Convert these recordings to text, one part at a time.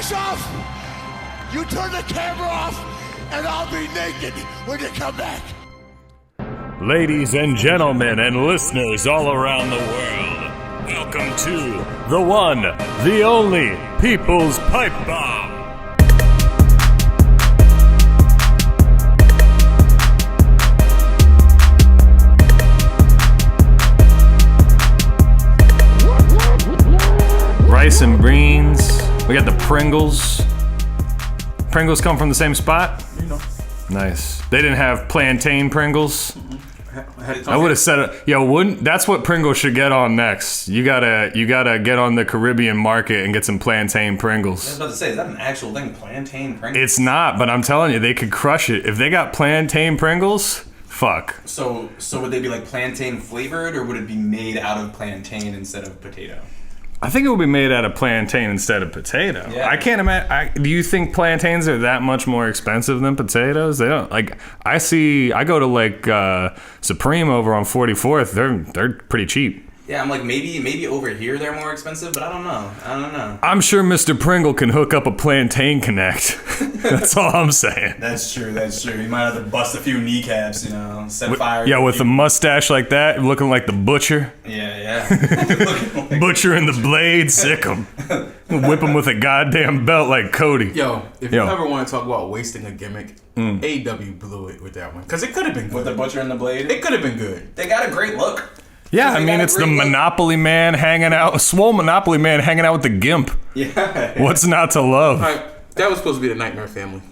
lights off, you turn the camera off, and I'll be naked when you come back. Ladies and gentlemen and listeners all around the world, welcome to the one, the only People's Pipe Bomb. Rice and beans. We got the Pringles. Pringles come from the same spot? You know. Nice. They didn't have plantain Pringles? I would have said, that's what Pringles should get on next. You gotta get on the Caribbean market and get some plantain Pringles. I was about to say, is that an actual thing, plantain Pringles? It's not, but I'm telling you, they could crush it. If they got plantain Pringles, fuck. So would they be like plantain flavored, or would it be made out of plantain instead of potato? I think it would be made out of plantain instead of potato. Yeah. I can't imagine. Do you think plantains are that much more expensive than potatoes? They don't. Like, I go to like Supreme over on 44th. They're pretty cheap. Yeah, I'm like, maybe over here they're more expensive, but I don't know. I'm sure Mr. Pringle can hook up a plantain connect. That's all I'm saying. That's true. You might have to bust a few kneecaps, set fire. Yeah, with a mustache like that, looking like the butcher. Yeah. Butcher and the blade, sick him. Whip him with a goddamn belt like Cody. If you ever want to talk about wasting a gimmick, AEW blew it with that one. Because it could have been good. With the butcher and the blade? It could have been good. They got a great look. Yeah, I mean, it's the Monopoly Man hanging out, swole Monopoly Man hanging out with the Gimp. Yeah. What's not to love? All right, that was supposed to be the Nightmare Family.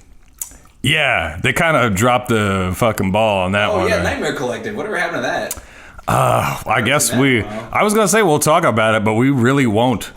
Yeah, they kind of dropped the fucking ball on that one. Oh, yeah, right? Nightmare Collective. Whatever happened to that? I guess I was going to say we'll talk about it, but we really won't.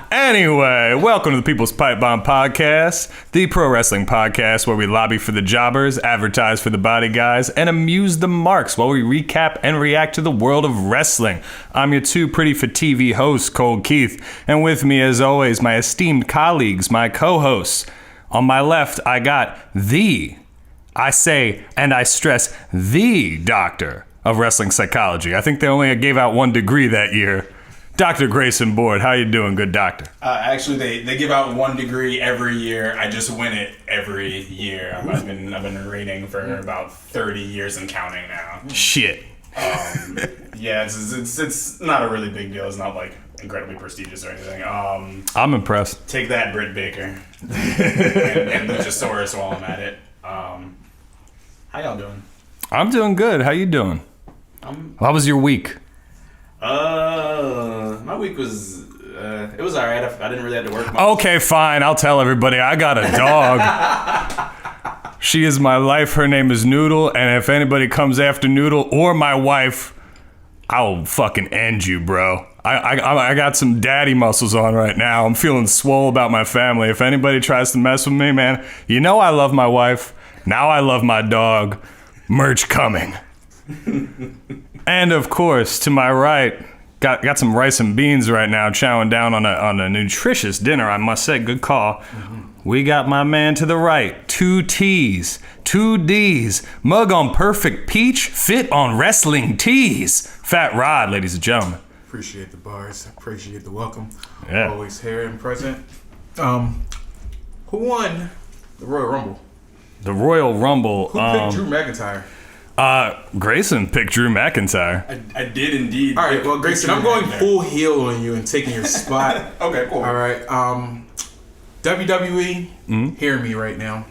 Anyway, welcome to the People's Pipe Bomb Podcast, the pro wrestling podcast where we lobby for the jobbers, advertise for the body guys, and amuse the marks while we recap and react to the world of wrestling. I'm your too pretty for TV host, Cole Keith, and with me, as always, my esteemed colleagues, my co-hosts. On my left, I got I say, and I stress, the doctor of wrestling psychology. I think they only gave out 1 degree that year. Dr. Grayson Board, how you doing, good doctor? Actually, they give out 1 degree every year. I just win it every year. I've been reading for about 30 years and counting now. Shit. Yeah, it's not a really big deal. It's not like incredibly prestigious or anything. I'm impressed. Take that, Britt Baker, and Luchasaurus while I'm at it. How y'all doing? I'm doing good. How you doing? How was your week? My week was it was alright. I didn't really have to work much. Okay, fine. I'll tell everybody. I got a dog. She is my life. Her name is Noodle. And if anybody comes after Noodle or my wife, I'll fucking end you, bro. I got some daddy muscles on right now. I'm feeling swole about my family. If anybody tries to mess with me, man, I love my wife. Now I love my dog. Merch coming. And of course, to my right, got some rice and beans right now, chowing down on a nutritious dinner, I must say. Good call. Mm-hmm. We got my man to the right, 2 T's, 2 D's, mug on perfect peach, fit on wrestling tees. Fat Rod, ladies and gentlemen. Appreciate the bars. Appreciate the welcome. Yeah. Always here and present. Who won the Royal Rumble? The Royal Rumble. Who picked Drew McIntyre? Grayson picked Drew McIntyre. I did indeed. All right, well, Grayson, I'm going full heel on you and taking your spot. Okay, cool. All right, WWE, hear me right now.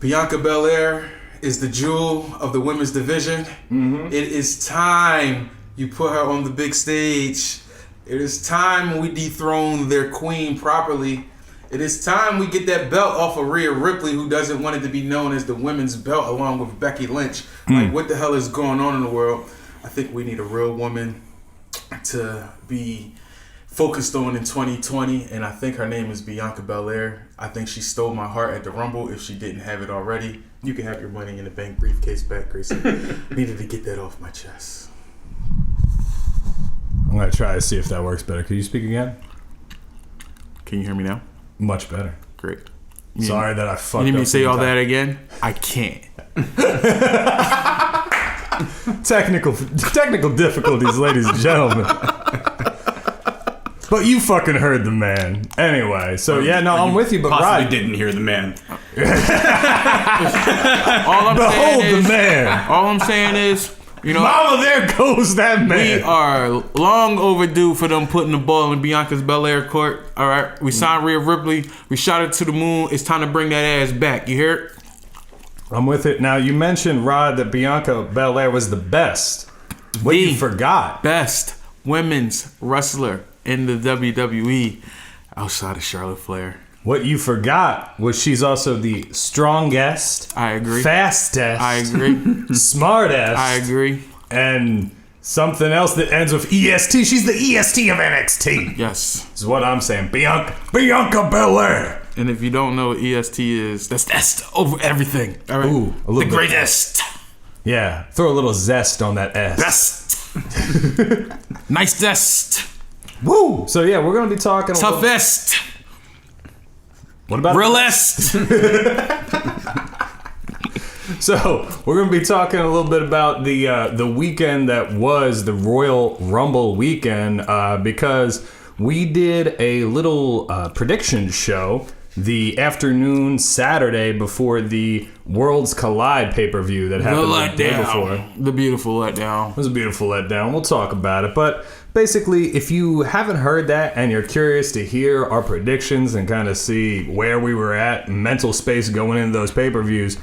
Bianca Belair is the jewel of the women's division. Mm-hmm. It is time you put her on the big stage. It is time we dethrone their queen properly. It is time we get that belt off of Rhea Ripley, who doesn't want it to be known as the women's belt, along with Becky Lynch. Like, what the hell is going on in the world? I think we need a real woman to be focused on in 2020, and I think her name is Bianca Belair. I think she stole my heart at the Rumble if she didn't have it already. You can have your Money in the Bank briefcase back, Grayson. Needed to get that off my chest. I'm going to try to see if that works better. Can you speak again? Can you hear me now? Much better. Great. Sorry that I fucked up. You need me to say all that again? I can't. Technical difficulties, ladies and gentlemen. But you fucking heard the man. Anyway, so yeah, no, I'm with you, but Possibly Rod, didn't hear the man. behold the man. All I'm saying is, you know, Mama, there goes that we man. are long overdue for them putting the ball in Bianca's Belair court. All right, we signed Rhea Ripley. We shot it to the moon. It's time to bring that ass back. You hear it? I'm with it. Now, you mentioned, Rod, that Bianca Belair was the best. What you forgot? Best women's wrestler in the WWE outside of Charlotte Flair. What you forgot was she's also the strongest. I agree. Fastest. I agree. Smartest. I agree. And something else that ends with EST. She's the EST of NXT. Yes. Is what I'm saying. Bianca Belair. And if you don't know what EST is, that's over everything. All right. Ooh, a little the bit. greatest. Yeah, throw a little zest on that S. Best. Nice zest. Woo! So yeah, we're gonna be talking. Toughest. What about Realest. So we're gonna be talking a little bit about the weekend that was the Royal Rumble weekend because we did a little prediction show the afternoon Saturday before the Worlds Collide pay-per-view that happened the day before. The beautiful letdown. It was a beautiful letdown. We'll talk about it. But basically, if you haven't heard that and you're curious to hear our predictions and kind of see where we were at, mental space going into those pay-per-views,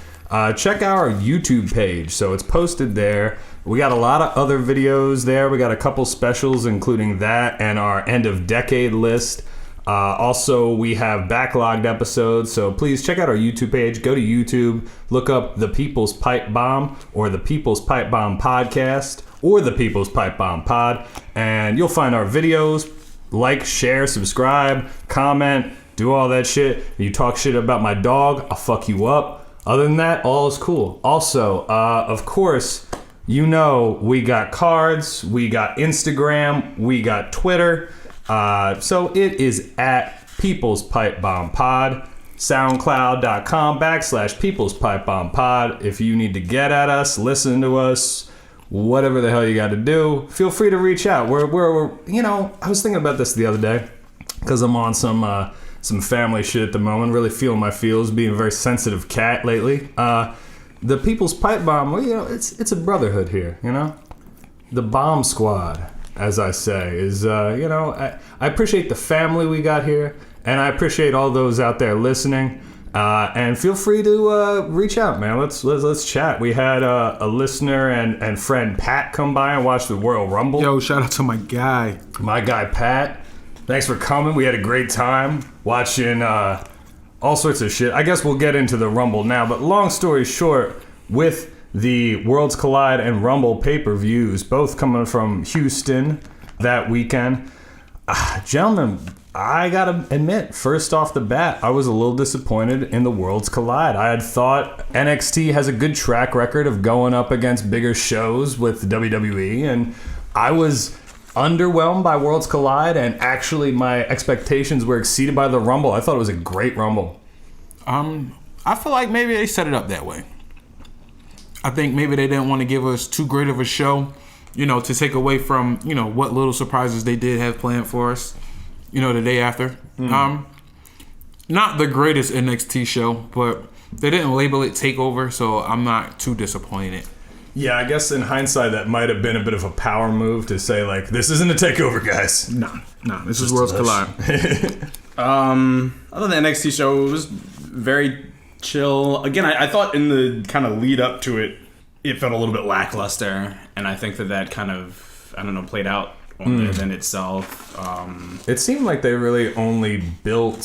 check out our YouTube page. So it's posted there. We got a lot of other videos there. We got a couple specials, including that and our end of decade list. Also, we have backlogged episodes, so please check out our YouTube page. Go to YouTube, look up The People's Pipe Bomb or The People's Pipe Bomb Podcast or The People's Pipe Bomb Pod, and you'll find our videos. Like, share, subscribe, comment, do all that shit. If you talk shit about my dog, I'll fuck you up. Other than that, all is cool. Also, of course, you know we got cards, we got Instagram, we got Twitter. So it is at People's Pipe Bomb Pod, soundcloud.com/People's Pipe Bomb Pod. If you need to get at us, listen to us, whatever the hell you got to do, feel free to reach out. We're you know, I was thinking about this the other day because I'm on some family shit at the moment, really feeling my feels, being a very sensitive cat lately. The People's Pipe Bomb, well, you know, it's a brotherhood here, you know? The Bomb Squad, as I say, is, you know, I appreciate the family we got here, and I appreciate all those out there listening. And feel free to reach out, man. Let's chat. We had a listener and friend Pat come by and watch the Royal Rumble. Yo, shout out to my guy. My guy Pat. Thanks for coming. We had a great time watching all sorts of shit. I guess we'll get into the Rumble now, but long story short, with the Worlds Collide and Rumble pay-per-views, both coming from Houston that weekend. Gentlemen, I gotta admit, first off the bat, I was a little disappointed in the Worlds Collide. I had thought NXT has a good track record of going up against bigger shows with WWE, and I was underwhelmed by Worlds Collide, and actually my expectations were exceeded by the Rumble. I thought it was a great Rumble. I feel like maybe they set it up that way. I think maybe they didn't want to give us too great of a show, you know, to take away from, you know, what little surprises they did have planned for us, you know, the day after. Not the greatest NXT show, but they didn't label it TakeOver, so I'm not too disappointed. Yeah, I guess in hindsight, that might have been a bit of a power move to say, like, this isn't a takeover, guys. No, this is Worlds Collide. Other than the NXT show, it was very chill. Again, I thought in the kind of lead up to it, it felt a little bit lackluster, and I think that kind of, I don't know, played out on the event itself. It seemed like they really only built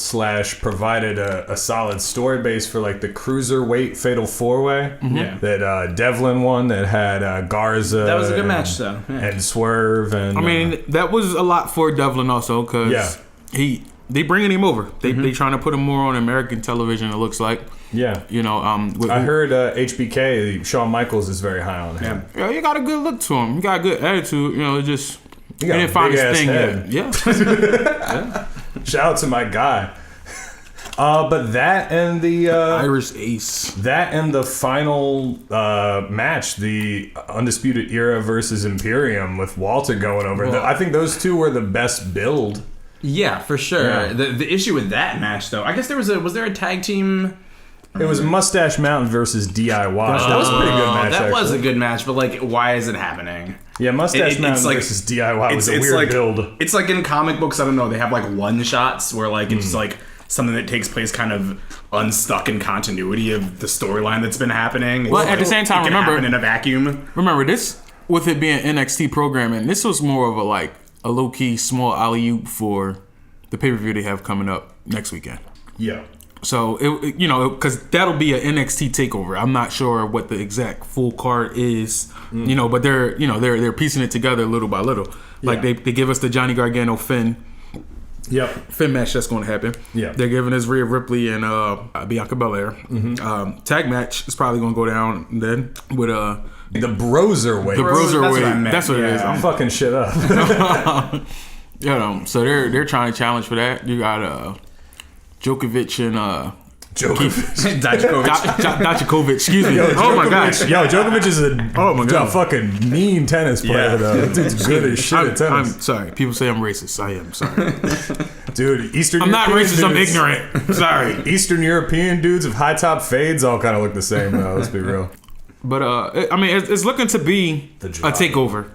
/ provided a solid story base for like the cruiserweight fatal 4-way that Devlin won, that had Garza. That was a good match, though. Yeah. And Swerve, and I mean, that was a lot for Devlin also, because they bringing him over. They trying to put him more on American television, it looks like. Yeah. You know, I heard HBK, Shawn Michaels, is very high on him. Yeah, you got a good look to him. You got a good attitude. You know, it just he got didn't a find big his ass thing head. yet. Yeah. Shout out to my guy. But that and the Irish Ace. That and the final match, the Undisputed Era versus Imperium with Walter going over. Well, I think those two were the best build Yeah, for sure. Yeah. The issue with that match, though, I guess was there a tag team? It was Mustache Mountain versus DIY. That was a pretty good match. That was a actually. good match, but like, why is it happening? Yeah, Mustache Mountain it's like- versus DIY was a weird like, build. It's like in comic books, I don't know, they have like one shots where like it's like something that takes place kind of unstuck in continuity of the storyline that's been happening. Well, at the same time, it can remember- happen in a vacuum. Remember this, with it being NXT programming, this was more of a low key small alley oop for the pay per view they have coming up next weekend. Yeah. So because that'll be an NXT takeover. I'm not sure what the exact full card is, but they're piecing it together little by little. Like Yeah. they give us the Johnny Gargano Finn match that's going to happen. Yeah. They're giving us Rhea Ripley and Bianca Belair. Tag match is probably going to go down then with The Broserweight. the Broserweight. meant, That's what it is. I'm fucking shit up. So they're trying to challenge for that. You got Djokovic and Djokovic. Excuse me. Oh my gosh. Yo, Djokovic is a fucking mean tennis player, Yeah. though. That dude's good as shit at I'm tennis. sorry. People say I'm racist. I am sorry. Dude, Eastern I'm not European racist. I'm dudes- ignorant. Sorry. Eastern European dudes with high top fades all kind of look the same, though. Let's be real. But I mean, it's looking to be a drive. takeover.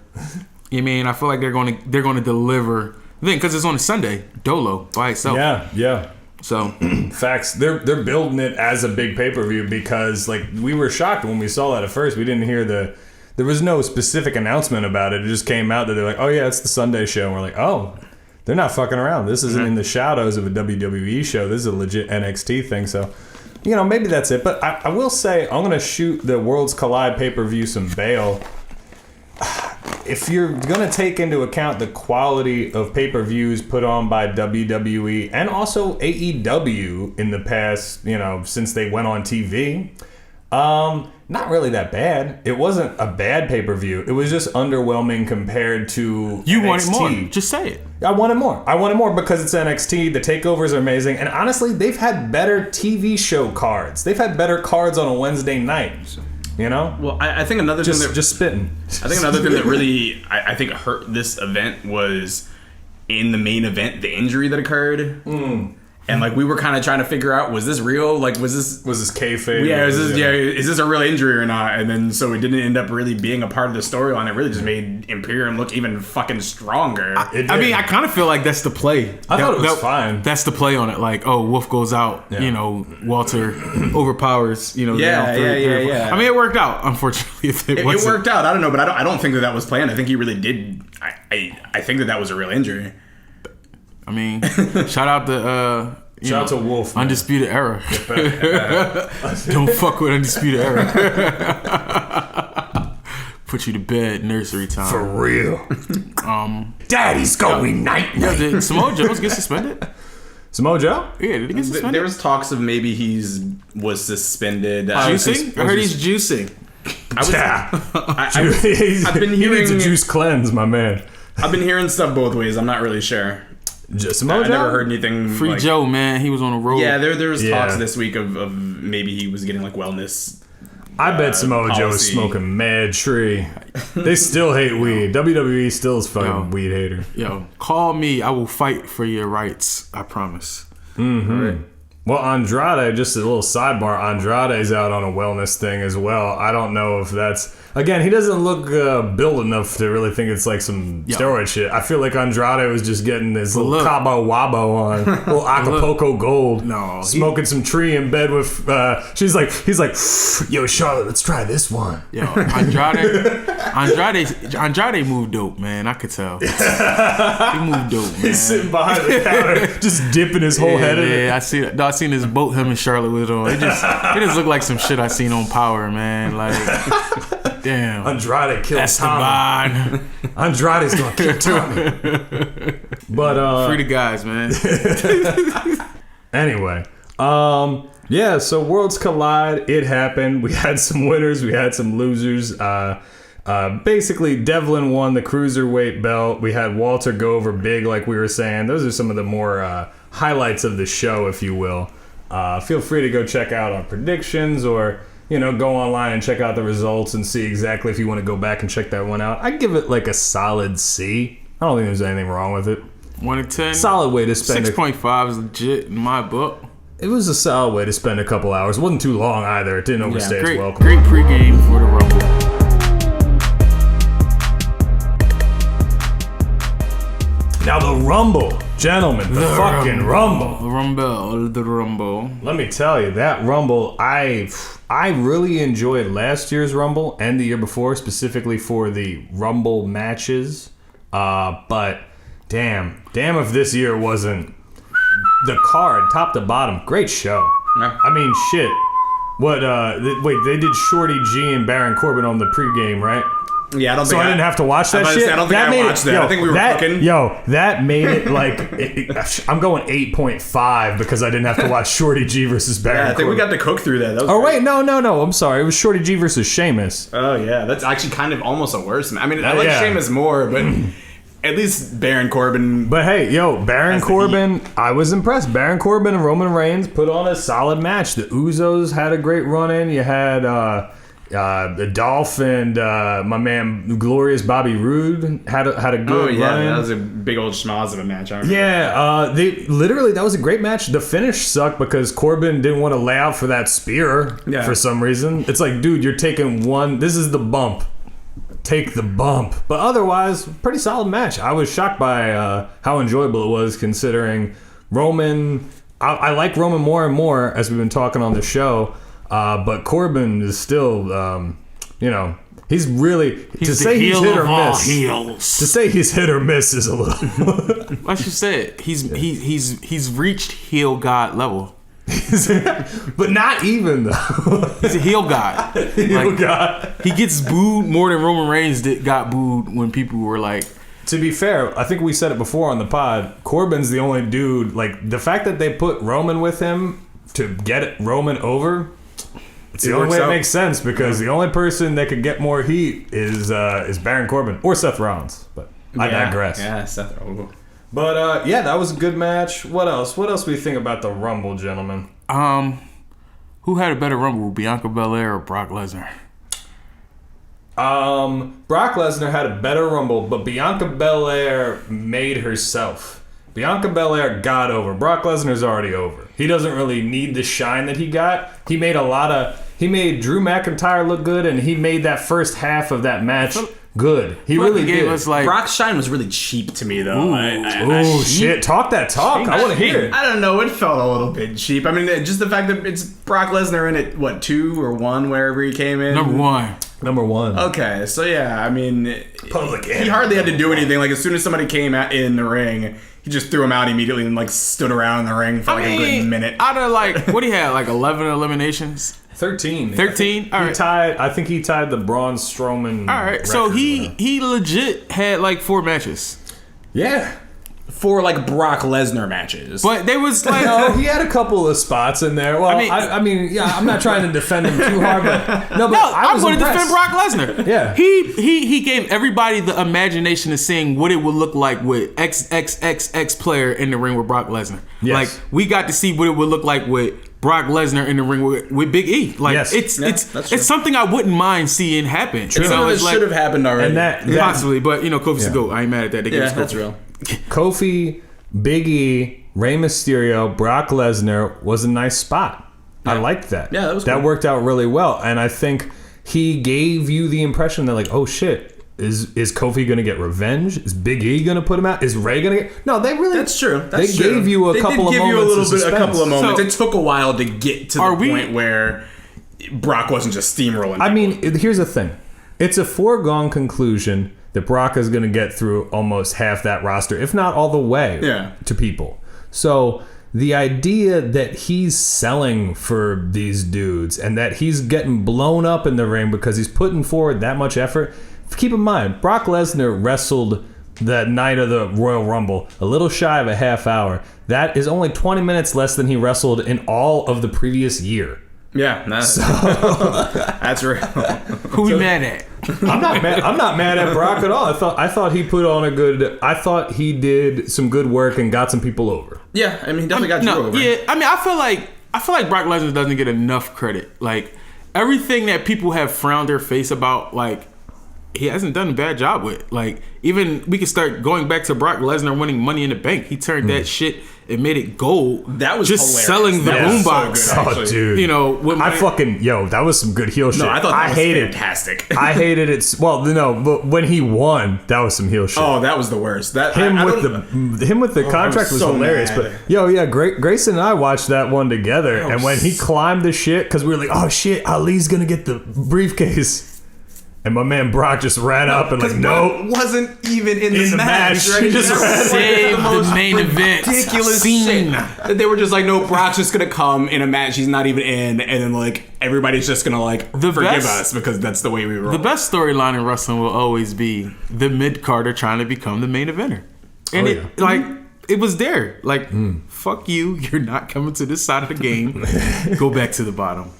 You mean I feel like they're going to deliver. Then because it's on a Sunday, Dolo by itself. Yeah. So Facts. They're building it as a big pay-per-view because like we were shocked when we saw that at first. We didn't hear there was no specific announcement about it. It just came out that they're like, oh yeah, it's the Sunday show. And we're like, oh, they're not fucking around. This isn't in the shadows of a WWE show. This is a legit NXT thing. So, maybe that's it. But I will say I'm gonna shoot the Worlds Collide pay-per-view some bail. If you're going to take into account the quality of pay-per-views put on by WWE and also AEW in the past, since they went on TV, not really that bad. It wasn't a bad pay-per-view. It was just underwhelming compared to you NXT. wanted more. Just say it. I wanted more because it's NXT. The takeovers are amazing. And honestly, they've had better TV show cards. They've had better cards on a Wednesday night. Well, I think another thing that just spitting. I think another thing that really I think hurt this event was in the main event the injury that occurred. And like we were kind of trying to figure out, was this real? Like was this kayfabe? Yeah, is this a real injury or not? And then so it didn't end up really being a part of the storyline. It really just made Imperium look even fucking stronger. I mean, I kind of feel like that's the play. I thought it was fine. That's the play on it. Like, oh, Wolf goes out. Yeah. Walter overpowers. Yeah. I mean, it worked out. Unfortunately, It worked out. I don't know, but I don't think that was planned. I think he really did. I think that was a real injury. I mean, shout out to Wolf. Man. Undisputed Era. Don't fuck with Undisputed Era. Put you to bed, nursery time. For real. Daddy's going night Yeah, night. did Samoa Jones get suspended? Samoa Joe? Yeah, did he get suspended? There was talks of maybe was suspended. Juicing? I heard he's juicing. I've been He needs a hearing juice cleanse, my man. I've been hearing stuff both ways. I'm not really sure. Just Samoa I Joe? never heard anything. Free like, Joe, man. He was on a roll. Yeah, there was Yeah. talks this week of maybe he was getting like wellness. I bet Samoa Joe is policy. smoking mad tree. They still hate weed. WWE still is fucking Yo. weed hater. Yo, call me. I will fight for your rights. I promise. Mm-hmm. Well, Andrade, just a little sidebar, Andrade's out on a wellness thing as well. I don't know if that's... Again, he doesn't look built enough to really think it's like some steroid shit. I feel like Andrade was just getting his little Cabo Wabo on, little Acapulco Gold. No, smoking some tree in bed with... he's like, yo, Charlotte, let's try this one. Yo, Andrade moved dope, man. I could tell. He moved dope, man. He's sitting behind the counter, just dipping his whole head in it. Yeah, I see. I seen this boat him and Charlotte was on. It just looked like some shit I seen on Power, man. Like, damn. Andrade killed Tommy. Esteban. Andrade's gonna kill Tommy. But Free the guys, man. anyway, yeah. So Worlds Collide. It happened. We had some winners. We had some losers. Basically, Devlin won the cruiserweight belt. We had Walter go over big, like we were saying. Those are some of the more highlights of the show, if you will. Feel free to go check out our predictions or, go online and check out the results and see exactly if you want to go back and check that one out. I'd give it like a solid C. I don't think there's anything wrong with it. 1 to 10. Solid way to spend 6.5 is legit in my book. It was a solid way to spend a couple hours. It wasn't too long either. It didn't overstay its welcome. Great pregame for the Rumble. Now the Rumble, gentlemen, the fucking Rumble. The Rumble. Let me tell you, that Rumble, I really enjoyed last year's Rumble and the year before, specifically for the Rumble matches. But damn if this year wasn't the card, top to bottom. Great show. Yeah. I mean, shit. What? Wait, they did Shorty G and Baron Corbin on the pregame, right? Yeah, I don't think So I didn't have to watch that shit. I don't think I watched that. I think we were cooking. Yo, that made it like I'm going 8.5 because I didn't have to watch Shorty G versus Baron. Yeah, I think we got to cook through that. That was Oh great. wait, no. I'm sorry. It was Shorty G versus Sheamus. Oh yeah, that's actually kind of almost a worse. I mean, I like Yeah. Sheamus more, but at least Baron Corbin. But hey, yo, Baron That's the Corbin, I was impressed. Baron Corbin and Roman Reigns put on a solid match. The Usos had a great run in. You had the Dolph and my man Glorious Bobby Roode had a good run in. That was a big old schmoz of a match. I remember. Yeah, that was a great match. The finish sucked because Corbin didn't want to lay out for that spear for some reason. It's like, dude, you're taking one. This is the bump. Take the bump. But otherwise, pretty solid match. I was shocked by how enjoyable it was considering Roman. I like Roman more and more as we've been talking on the show. But Corbin is still, he's really to say he's hit or miss. To say he's hit or miss is a little. Like you said, he's reached heel god level. But not even though. He's a heel god. God. He gets booed more than Roman Reigns got booed when people were like. To be fair, I think we said it before on the pod. Corbin's the only dude. Like the fact that they put Roman with him to get Roman over. It's the only way it makes sense because the only person that could get more heat is Baron Corbin or Seth Rollins. But I digress. Yeah, Seth. Oh. But that was a good match. What else? What else do we think about the Rumble, gentlemen? Who had a better Rumble, Bianca Belair or Brock Lesnar? Brock Lesnar had a better Rumble, but Bianca Belair made herself. Bianca Belair got over. Brock Lesnar's already over. He doesn't really need the shine that he got. He made Drew McIntyre look good, and he made that first half of that match good. He really did. Us like, Brock's shine was really cheap to me, though. Oh shit! Talk that talk. I want to hear it. I don't know. It felt a little bit cheap. I mean, just the fact that it's Brock Lesnar in it, what, 2 or 1, wherever he came in? Number one. Okay, so yeah, I mean, he hardly had to do anything. Like, as soon as somebody came out in the ring, he just threw him out immediately and, like, stood around in the ring for, a good minute. Out of, like, what he had, like, 11 eliminations? 13. 13? All right. I think he tied the Braun Strowman. All right, so he legit had, like, 4 matches. Yeah. 4 like Brock Lesnar matches. But they was like, no, he had a couple of spots in there. Well, I mean, yeah, I'm not trying to defend him too hard, but I'm going to defend Brock Lesnar. Yeah, he gave everybody the imagination of seeing what it would look like with XXXX player in the ring with Brock Lesnar. Yes. Like we got to see what it would look like with Brock Lesnar in the ring with Big E. Like it's something I wouldn't mind seeing happen. It's something that should have happened already. And that possibly, but Kofi's the GOAT. I ain't mad at that. They gave us real. Kofi, Big E, Rey Mysterio, Brock Lesnar was a nice spot. Yeah. I liked that. Yeah, that was cool. That worked out really well, and I think he gave you the impression that like, oh shit, is Kofi gonna get revenge? Is Big E gonna put him out? Is Rey gonna get? No, they really. That's true. They gave you a couple of moments. A couple of moments. It took a while to get to the point where Brock wasn't just steamrolling. I mean, here's the thing. It's a foregone conclusion that Brock is going to get through almost half that roster, if not all the way to people. So the idea that he's selling for these dudes and that he's getting blown up in the ring because he's putting forward that much effort. Keep in mind, Brock Lesnar wrestled that night of the Royal Rumble a little shy of a half hour. That is only 20 minutes less than he wrestled in all of the previous year. Yeah, that's real. Who we mad at? I'm not mad at Brock at all. I thought he put on I thought he did some good work and got some people over. Yeah, I mean, he definitely got you over. Yeah, I mean, I feel like Brock Lesnar doesn't get enough credit. Like everything that people have frowned their face about, like he hasn't done a bad job with. Like, even we could start going back to Brock Lesnar winning Money in the Bank. He turned that shit and made it gold. That was just hilarious. selling the boombox. So Oh, dude. You know, with that was some good heel shit. No, I thought that was hated, fantastic. I hated it. Well, no, but when he won, that was some heel shit. Oh, that was the worst. That him with the contract was so hilarious. mad. But Grayson and I watched that one together, and when he climbed the shit, because we were like, oh shit, Ali's gonna get the briefcase. And my man Brock just ran up and like, no, wasn't even in the match. Right? He just saved the main event. Ridiculous scene. shit. They were just like, no, Brock's just gonna come in a match he's not even in, and then like everybody's just gonna like forgive us because that's the way we roll. The best storyline in wrestling will always be the mid-carder trying to become the main eventer, and it was there. Like, fuck you, you're not coming to this side of the game. Go back to the bottom.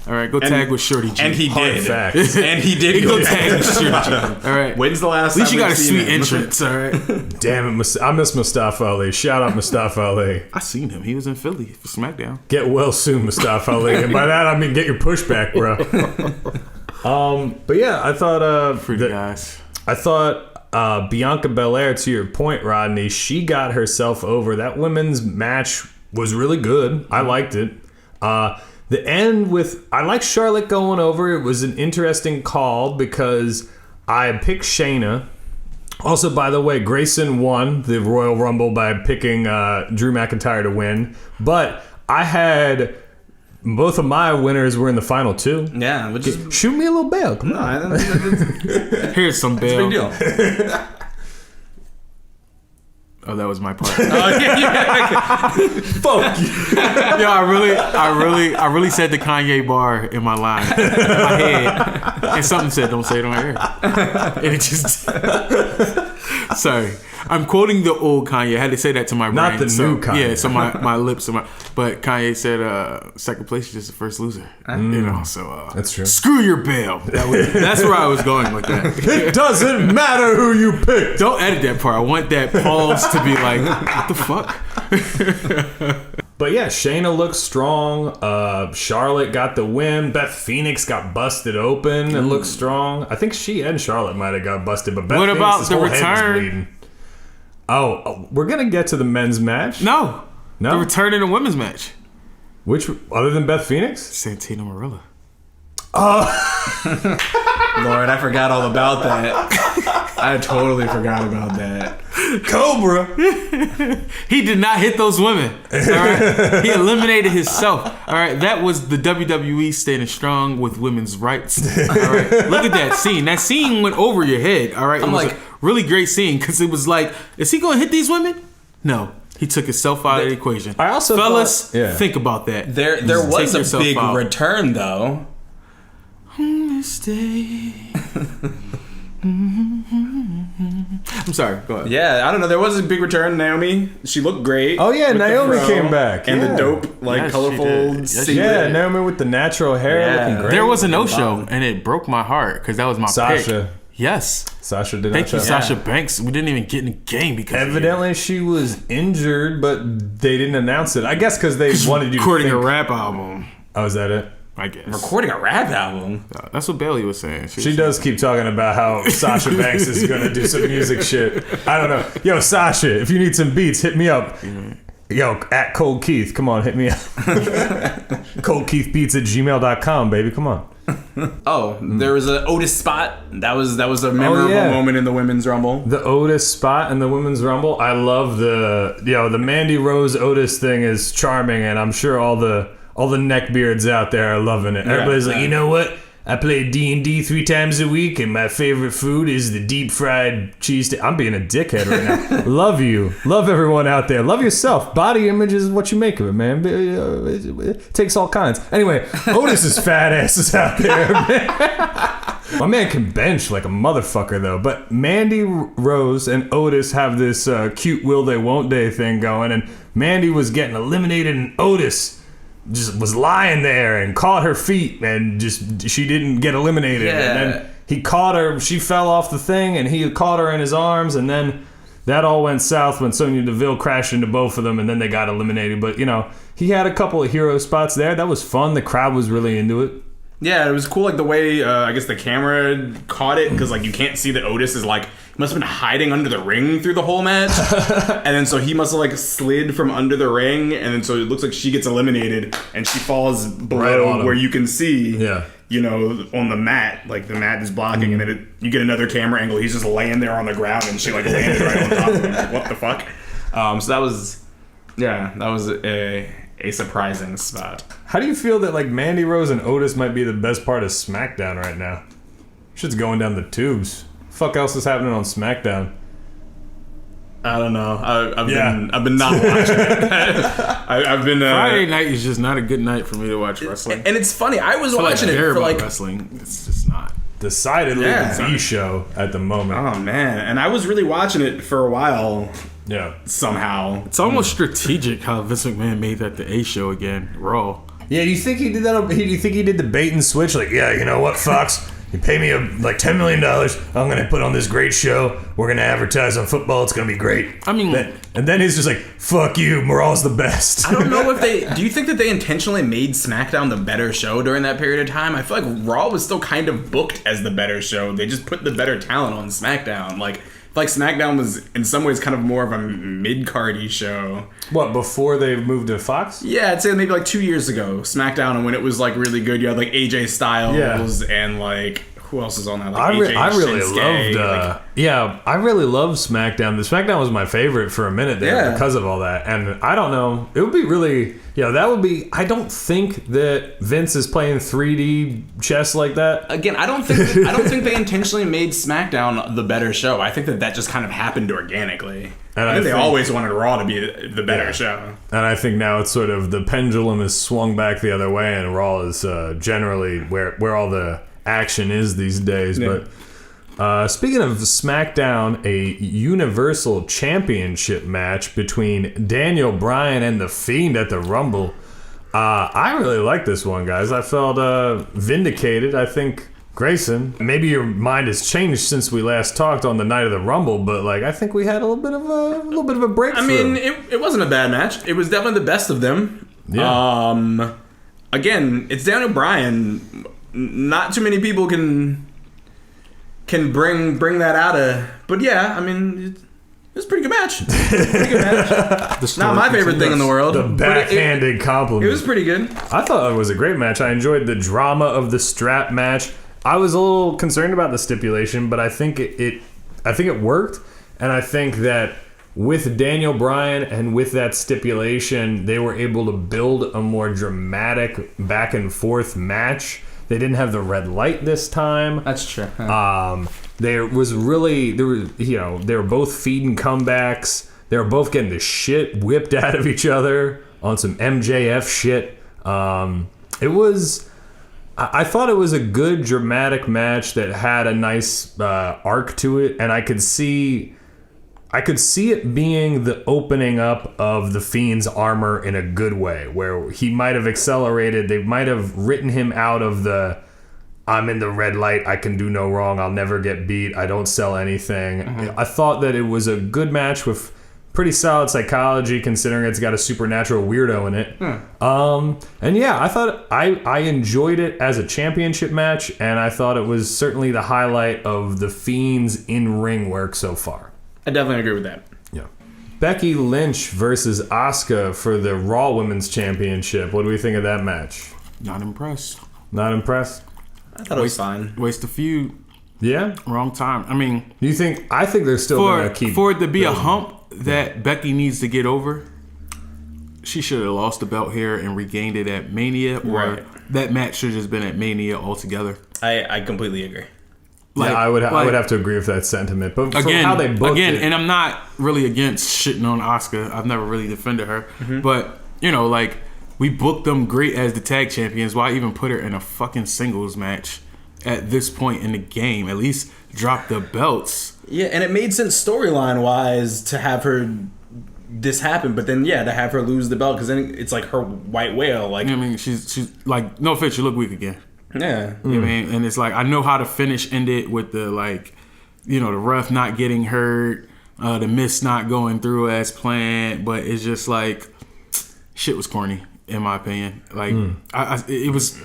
All right, go tag with Shorty G. And he did. Facts. And he did go tag with Shorty G. All right. When's the last At least time you got a we've seen sweet him? entrance, all right? damn it, I miss Mustafa Ali. Shout out Mustafa Ali. I seen him. He was in Philly for SmackDown. Get well soon, Mustafa Ali. And by that I mean get your pushback, bro. But yeah, I thought Pretty guys. I thought Bianca Belair, to your point, Rodney, she got herself over. That women's match was really good. I liked it. The end I like Charlotte going over. It was an interesting call because I picked Shayna. Also, by the way, Grayson won the Royal Rumble by picking Drew McIntyre to win. But I had both of my winners were in the final two. Yeah, which is Shoot me a little bell. Come on. Here's some bail. big deal. Oh, that was my part. Fuck you. Yo, I really said the Kanye bar in my line, in my head, and something said, "Don't say it on air," and it just. Sorry, I'm quoting the old Kanye. I had to say that to my brain. Not the new Kanye. Yeah, so my lips, but Kanye said, "Second place is just the first loser." You know, so That's true. Screw your bail. That's where I was going with that. It doesn't matter who you pick. Don't edit that part. I want that pause to be like, what the fuck? But yeah, Shayna looks strong. Charlotte got the win. Beth Phoenix got busted open and looked strong. I think she and Charlotte might have got busted, but Beth What Phoenix's about the whole head was return? bleeding. Oh, we're gonna get to the men's match. No. No? The return in the women's match. Which other than Beth Phoenix? Santino Marella. Lord, I forgot all about that. I totally forgot about that. Cobra. He did not hit those women. All right, he eliminated himself. All right, that was the WWE standing strong with women's rights. All right, look at that scene. That scene went over your head. All right, it was a really great scene because it was like, is he going to hit these women? No, he took himself out of the equation. I also fellas, thought- yeah. think about that. There Take was a yourself big out. return though. Stay. I'm sorry. Go ahead. Yeah, I don't know. There was a big return. Naomi, she looked great. Oh yeah, with the Naomi fro came back. and yeah. the dope, like Yes, she colorful. did. Yes, she singlet. Yeah, Naomi with the natural hair Yeah. looking great. There was a no-show, and it broke my heart because that was my Sasha. pick. Yes. Sasha did Thank not you, show. Sasha Banks. We didn't even get in the game because Evidently, she was injured, but they didn't announce it. I guess because they wanted you to recording think. a rap album. Oh, is that it? I guess Recording a rap album. that's what Bailey was saying. She does keep talking about how Sasha Banks is going to do some music shit. I don't know. Yo, Sasha, if you need some beats, hit me up. Yo, at Cold Keith, come on, hit me up. ColdKeithBeats@gmail.com, baby, come on. Oh, there was a Otis spot. That was a memorable yeah. moment in the women's rumble. The Otis spot in the Women's Rumble, I love the Mandy Rose Otis thing is charming, and I'm sure all the neckbeards out there are loving it. Everybody's like, you know what? I play D&D 3 times a week, and my favorite food is the deep fried cheese. I'm being a dickhead right now. Love you. Love everyone out there. Love yourself. Body image is what you make of it, man. It takes all kinds. Anyway, Otis's fat ass is out there, man. My man can bench like a motherfucker, though. But Mandy Rose and Otis have this cute will they won't they thing going, and Mandy was getting eliminated, and Otis just was lying there and caught her feet, and just she didn't get eliminated. Yeah. And then he caught her. She fell off the thing, and he caught her in his arms, and then that all went south when Sonya Deville crashed into both of them, and then they got eliminated. But, you know, he had a couple of hero spots there. That was fun. The crowd was really into it. Yeah, it was cool, like the way I guess the camera caught it, because like you can't see that Otis is like must have been hiding under the ring through the whole match, and then so he must have like slid from under the ring, and then so it looks like she gets eliminated and she falls below where you can see, you know, on the mat, like the mat is blocking, and then you get another camera angle. He's just laying there on the ground, and she like landed right on top of him. Like, what the fuck? So that was a surprising spot. How do you feel that like Mandy Rose and Otis might be the best part of SmackDown right now? Shit's going down the tubes. Fuck else is happening on SmackDown? I don't know. I've been not watching it. I've been Friday night is just not a good night for me to watch wrestling. And it's funny. I was watching it for like wrestling. It's just not. Decidedly the B show at the moment. Oh man, and I was really watching it for a while. Yeah. Somehow. It's almost strategic how Vince McMahon made that the A show again, Raw. Yeah, do you think he did that? Do you think he did the bait and switch? Like, yeah, you know what, Fox? You pay me like $10 million. I'm going to put on this great show. We're going to advertise on football. It's going to be great. I mean... And then he's just like, fuck you. Morale's the best. I don't know if they... Do you think that they intentionally made SmackDown the better show during that period of time? I feel like Raw was still kind of booked as the better show. They just put the better talent on SmackDown. Like SmackDown was in some ways kind of more of a mid-cardy show. What, before they moved to Fox? Yeah, I'd say maybe like 2 years ago, SmackDown, and when it was like really good, you had like AJ Styles and like who else is on that? Like I really Shinsuke, loved. I really loved SmackDown. The SmackDown was my favorite for a minute there because of all that. And I don't know, it would be really, that would be. I don't think that Vince is playing 3D chess like that. Again, I don't think they intentionally made SmackDown the better show. I think that just kind of happened organically. And I think they always wanted Raw to be the better show. And I think now it's sort of the pendulum is swung back the other way, and Raw is generally where all the action is these days. Yeah. But speaking of SmackDown, a Universal Championship match between Daniel Bryan and The Fiend at the Rumble. I really like this one, guys. I felt vindicated. I think, Grayson, maybe your mind has changed since we last talked on the night of the Rumble, but like I think we had a little bit of a breakthrough. I mean, it wasn't a bad match. It was definitely the best of them. Yeah. Again, it's Daniel Bryan. Not too many people can bring that out of. But yeah, I mean, it was a pretty good match. Not my favorite thing in the world. The backhanded compliment. It was pretty good. I thought it was a great match. I enjoyed the drama of the strap match. I was a little concerned about the stipulation, but I think it worked, and I think that with Daniel Bryan and with that stipulation, they were able to build a more dramatic back and forth match. They didn't have the red light this time. That's true. They were both feeding comebacks. They were both getting the shit whipped out of each other on some MJF shit. I thought it was a good dramatic match that had a nice arc to it, and I could see it being the opening up of the Fiend's armor in a good way, where he might have accelerated. They might have written him out of the I'm in the red light, I can do no wrong, I'll never get beat, I don't sell anything. Mm-hmm. I thought that it was a good match with pretty solid psychology, considering it's got a supernatural weirdo in it. And yeah, I thought I enjoyed it as a championship match, and I thought it was certainly the highlight of the Fiend's in-ring work so far. I definitely agree with that. Yeah. Becky Lynch versus Asuka for the Raw Women's Championship. What do we think of that match? Not impressed. Not impressed? I thought it was fine. Waste a feud. Yeah? Wrong time. I mean... I think they're still going to keep... For it to be a hump that Becky needs to get over, she should have lost the belt here and regained it at Mania, or that match should have just been at Mania altogether. I completely agree. I would have to agree with that sentiment. But again, how they booked it... And I'm not really against shitting on Asuka. I've never really defended her. Mm-hmm. But, we booked them great as the tag champions. Why even put her in a fucking singles match at this point in the game? At least drop the belts. Yeah, and it made sense storyline-wise to have this happen, but then, to have her lose the belt, because then it's like her white whale. Like, I mean, she's like, no offense, you look weak again. Yeah. You know what I mean? And it's like, I know how to end it with the, the ref not getting hurt, the miss not going through as planned, but it's just like, shit was corny, in my opinion. Like, it was...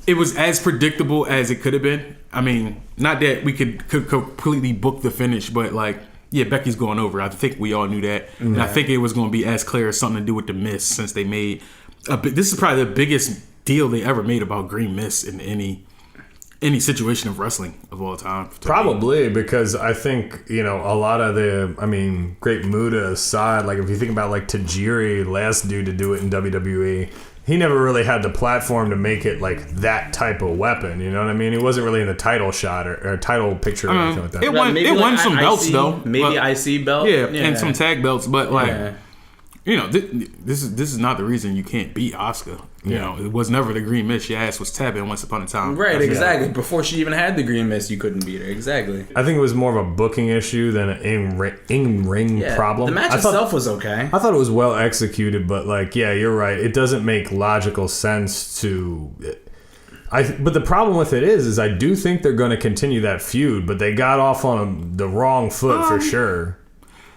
it was as predictable as it could have been. I mean, not that we could completely book the finish, but like, yeah, Becky's going over. I think we all knew that. And I think it was going to be as clear as something to do with the Miss, since they made this is probably the biggest deal they ever made about Green Miss in any situation of wrestling of all time. Probably because I think, you know, a lot of Great Muta aside, like if you think about like Tajiri, last dude to do it in WWE, he never really had the platform to make it like that type of weapon. You know what I mean? He wasn't really in the title shot or title picture or anything like that. It won some belts though. Maybe IC belt. Yeah, and some tag belts. But like, you know, this is not the reason you can't beat Asuka. You know, it was never the Green Miss your ass was tapping once upon a time. Right, exactly. Before she even had the Green Miss, you couldn't beat her. Exactly. I think it was more of a booking issue than an in-ring problem. The match itself was okay. I thought it was well executed, but like, yeah, you're right. It doesn't make logical sense to... But the problem with it is I do think they're going to continue that feud, but they got off on the wrong foot for sure.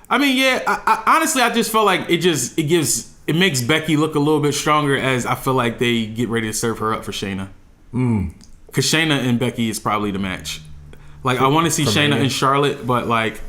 I mean, yeah, I honestly, I just felt like it makes Becky look a little bit stronger as I feel like they get ready to serve her up for Shayna. Because Shayna and Becky is probably the match. Like, I want to see Shayna and Charlotte, but like,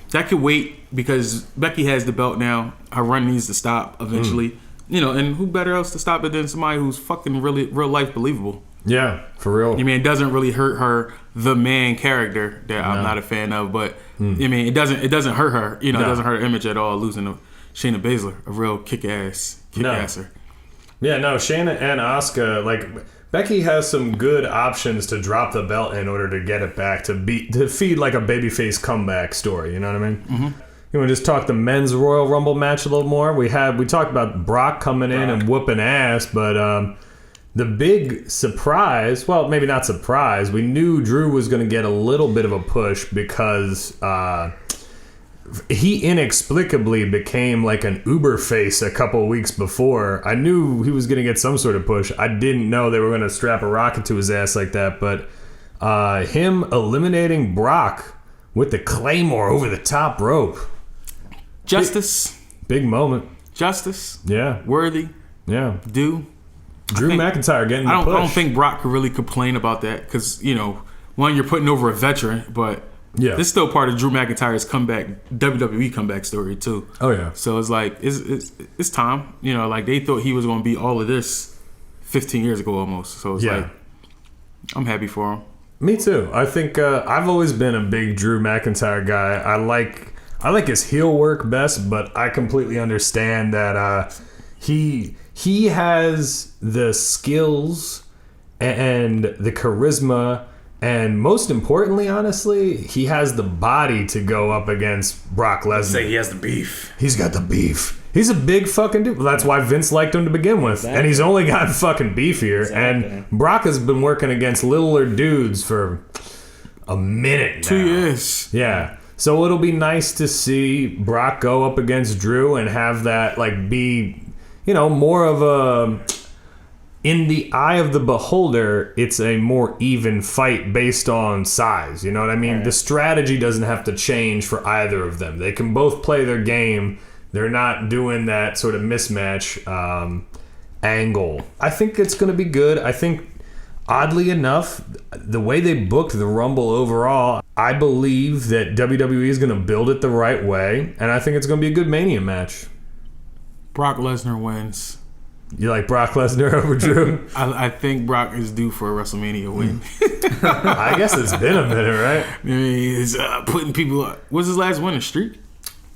that could wait because Becky has the belt now. Her run needs to stop eventually. You know, and who better else to stop it than somebody who's fucking really real life believable? Yeah, for real. I mean, it doesn't really hurt her, the man character that I'm not a fan of, but I mean, it doesn't hurt her. You know, it doesn't hurt her image at all, losing to Shayna Baszler, a real kick-asser. Yeah, no, Shayna and Asuka, like, Becky has some good options to drop the belt in order to get it back, to feed like a babyface comeback story, you know what I mean? Mm-hmm. You want to just talk the men's Royal Rumble match a little more? We talked about Brock coming in and whooping ass, but the big surprise, well, maybe not surprise, we knew Drew was going to get a little bit of a push because he inexplicably became like an Uber face a couple of weeks before. I knew he was going to get some sort of push. I didn't know they were going to strap a rocket to his ass like that, but him eliminating Brock with the Claymore over the top rope. Justice. Big moment. Justice. Yeah. Worthy. Yeah. Due. Drew McIntyre getting the push. I don't think Brock could really complain about that because, you know, one, you're putting over a veteran, but this is still part of Drew McIntyre's WWE comeback story too. Oh yeah. So it's like it's time. You know, like they thought he was going to be all of this 15 years ago almost. So it's like I'm happy for him. Me too. I think I've always been a big Drew McIntyre guy. I like his heel work best, but I completely understand that he has the skills and the charisma, and most importantly, honestly, he has the body to go up against Brock Lesnar. Say he has the beef. He's got the beef. He's a big fucking dude. Well, that's why Vince liked him to begin with. Exactly. And he's only got fucking beef here. Exactly. And Brock has been working against littler dudes for a minute now. 2 years. Yeah. So it'll be nice to see Brock go up against Drew and have that like be, you know, more of a, in the eye of the beholder, it's a more even fight based on size. You know what I mean? Right. The strategy doesn't have to change for either of them. They can both play their game. They're not doing that sort of mismatch angle. I think it's going to be good. I think, oddly enough, the way they booked the Rumble overall, I believe that WWE is going to build it the right way, and I think it's going to be a good Mania match. Brock Lesnar wins. You like Brock Lesnar over Drew? I think Brock is due for a WrestleMania win. I guess it's been a minute, right? I mean, he's putting people up. What's his last winning streak?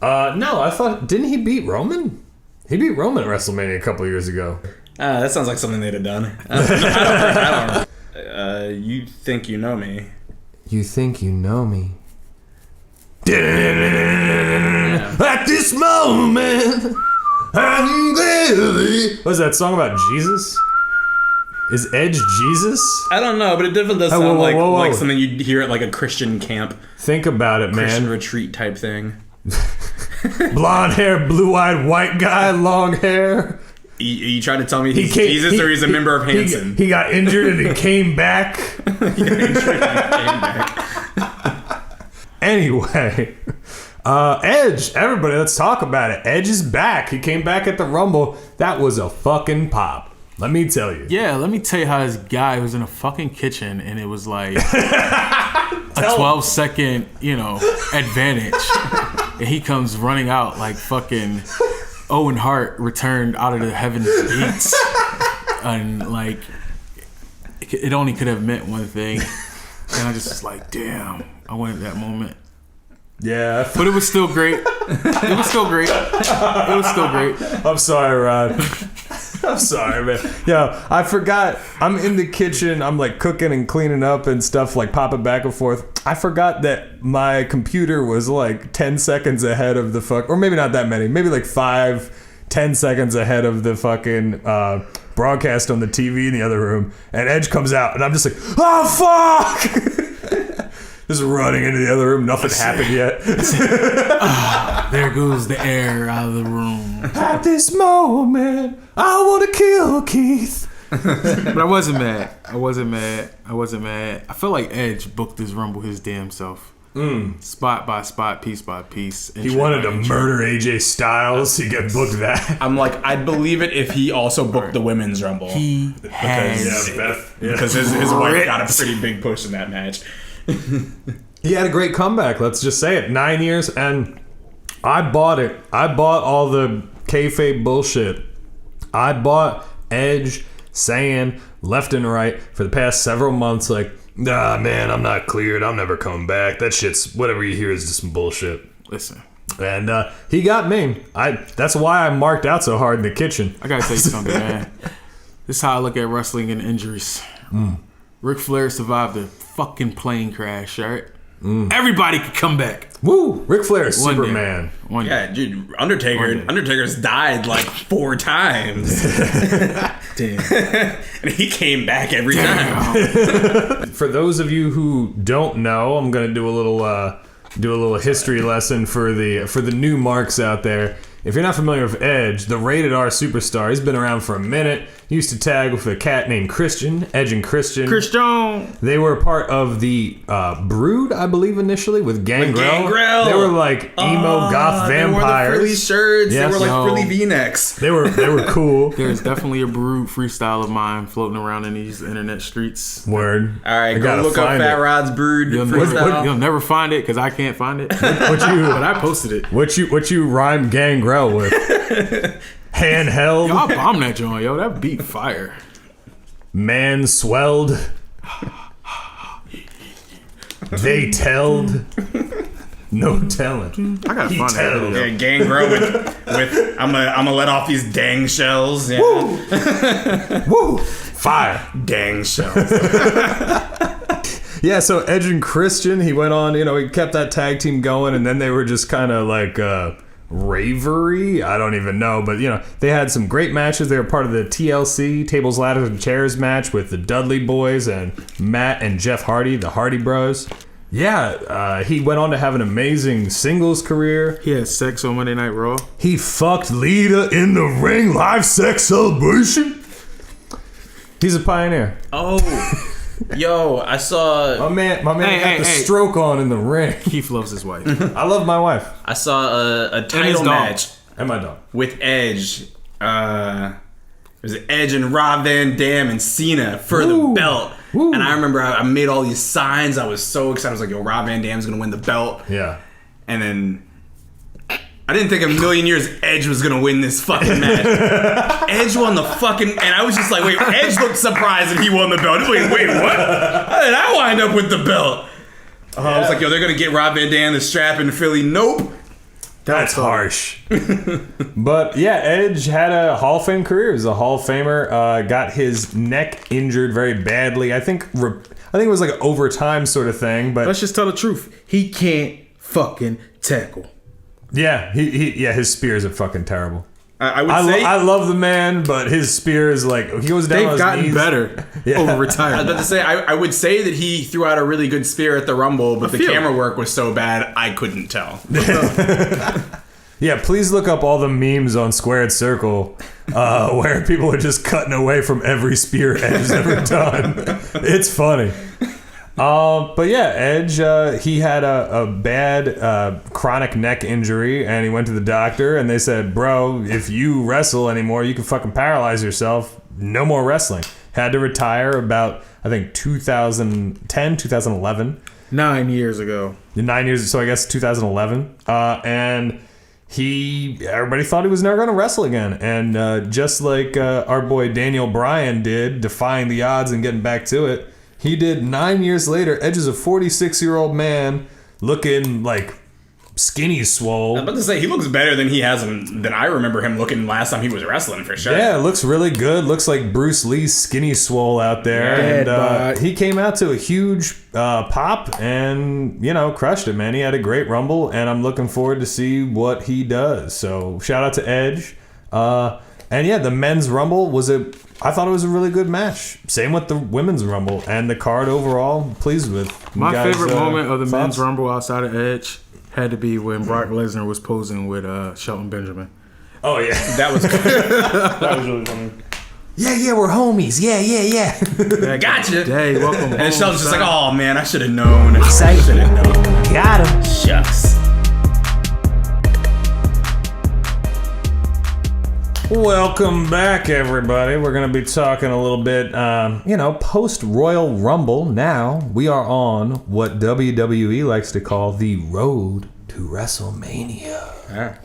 No, I thought, didn't he beat Roman? He beat Roman at WrestleMania a couple years ago. That sounds like something they'd have done. I don't. You think you know me. You think you know me. At this moment, I'm clearly... What's that song about Jesus? Is Edge Jesus? I don't know, but it definitely does sound like something you'd hear at like a Christian camp. Think about it, man. Christian retreat type thing. Blonde hair, blue-eyed white guy, long hair. You trying to tell me he's Jesus or he's a member of Hanson? He got injured and he came back. Anyway, Edge, everybody, let's talk about it. Edge is back. He came back at the Rumble. That was a fucking pop. Let me tell you. Yeah, let me tell you how this guy was in a fucking kitchen and it was like a 12-second, advantage. And he comes running out like fucking Owen Hart returned out of the heaven's gates. And like, it only could have meant one thing. And I just was like, damn, I wanted that moment. Yeah. But it was still great. It was still great. I'm sorry, Rod. I'm sorry, man. Yeah, I forgot. I'm in the kitchen. I'm like cooking and cleaning up and stuff, like popping back and forth. I forgot that my computer was like 10 seconds ahead of the or maybe not that many. Maybe like 5-10 seconds ahead of the fucking broadcast on the TV in the other room. And Edge comes out, and I'm just like, oh, fuck! Just running into the other room. Nothing happened yet. There goes the air out of the room. At this moment, I want to kill Keith. But I wasn't mad. I felt like Edge booked this Rumble his damn self. Spot by spot, piece by piece. He wanted to murder AJ Styles. He got booked that. I'm like, I'd believe it if he also booked the women's Rumble. He has Because his wife got a pretty big push in that match. He had a great comeback. Let's just say it. 9 years, and I bought it. I bought all the kayfabe bullshit. I bought Edge saying left and right for the past several months, like, nah, man, I'm not cleared. I'm never coming back. That shit's, whatever you hear is just some bullshit. Listen. And he got me. That's why I marked out so hard in the kitchen. I gotta tell you something, man. This is how I look at wrestling and injuries. Ric Flair survived a fucking plane crash, right? Everybody could come back. Woo! Ric Flair is Superman. Yeah, dude, Undertaker's died like 4 times. Damn. And he came back every time. For those of you who don't know, I'm gonna do a little history lesson for the new marks out there. If you're not familiar with Edge, the rated R superstar, he's been around for a minute. He used to tag with a cat named Christian, Edge and Christian. They were part of the Brood, I believe, initially, with Gangrel. They were like emo goth vampires. They wore the frilly shirts. Yes. They were like frilly V-necks. They were cool. There's definitely a Brood freestyle of mine floating around in these internet streets. Word. All right, go look up Fat Rod's Brood freestyle. You'll never find it because I can't find it. But I posted it. What you rhyme Gangrel with? Handheld. Yo, I bombed that joint, yo. That beat fire. Man swelled. They telled. No telling. I gotta find that. Yeah, Gangrel with I'm gonna let off these dang shells. Yeah. Woo! Fire. Dang shells. Yeah, so Edge and Christian, he went on, he kept that tag team going, and then they were just kind of like ravery. I don't even know, but they had some great matches. They were part of the TLC Tables, Ladders, and Chairs match with the Dudley Boys and Matt and Jeff Hardy, the Hardy Bros. Yeah, he went on to have an amazing singles career. He had sex on Monday Night Raw. He fucked Lita in the ring, live sex celebration. He's a pioneer. Oh, yo, I saw my man had the stroke on in the ring. Keith loves his wife. I love my wife. I saw a title match and my dog with Edge. It was Edge and Rob Van Dam and Cena for the belt. Woo. And I remember I made all these signs. I was so excited. I was like, yo, Rob Van Dam's gonna win the belt. Yeah. And then I didn't think a million years Edge was gonna win this fucking match. Edge won the fucking, and I was just like, wait, Edge looked surprised that he won the belt. Wait, what? How did I wind up with the belt? I was like, yo, they're gonna get Rob Van Dam the strap in Philly. Nope. That's harsh. But yeah, Edge had a Hall of Fame career. He was a Hall of Famer. Got his neck injured very badly. I think it was like an overtime sort of thing. But let's just tell the truth. He can't fucking tackle. Yeah, his spears are fucking terrible. I would say I love the man, but his spears, like, he goes down on his gotten knees. better over retirement. I was about to say I would say that he threw out a really good spear at the Rumble, but the camera work was so bad I couldn't tell. Yeah, please look up all the memes on Squared Circle where people are just cutting away from every spear Edge has ever done. It's funny. But yeah, Edge, he had a bad chronic neck injury, and he went to the doctor, and they said, bro, if you wrestle anymore, you can fucking paralyze yourself. no more wrestling. Had to retire about, I think, 2010, 2011. 9 years ago. 9 years, so I guess 2011. And everybody thought he was never going to wrestle again. And just like our boy Daniel Bryan did, defying the odds and getting back to it, he did 9 years later. Edge is a 46-year-old man looking like skinny swole. I'm about to say, he looks better than I remember him looking last time he was wrestling, for sure. Yeah, looks really good. Looks like Bruce Lee's skinny swole out there. And he came out to a huge pop and, crushed it, man. He had a great Rumble, and I'm looking forward to see what he does. So, shout out to Edge. And yeah, the men's Rumble I thought it was a really good match. Same with the women's Rumble. And the card overall, pleased with. My favorite moment of the thoughts? men's Rumble outside of Edge had to be when Brock Lesnar was posing with Shelton Benjamin. Oh, yeah. That was that was really funny. Yeah, we're homies. Yeah. Gotcha. Hey, welcome home. And Shelton's just like, oh man, I should have known. Got him. Shucks. Welcome back, everybody. We're going to be talking a little bit, post-Royal Rumble. Now, we are on what WWE likes to call the road to WrestleMania.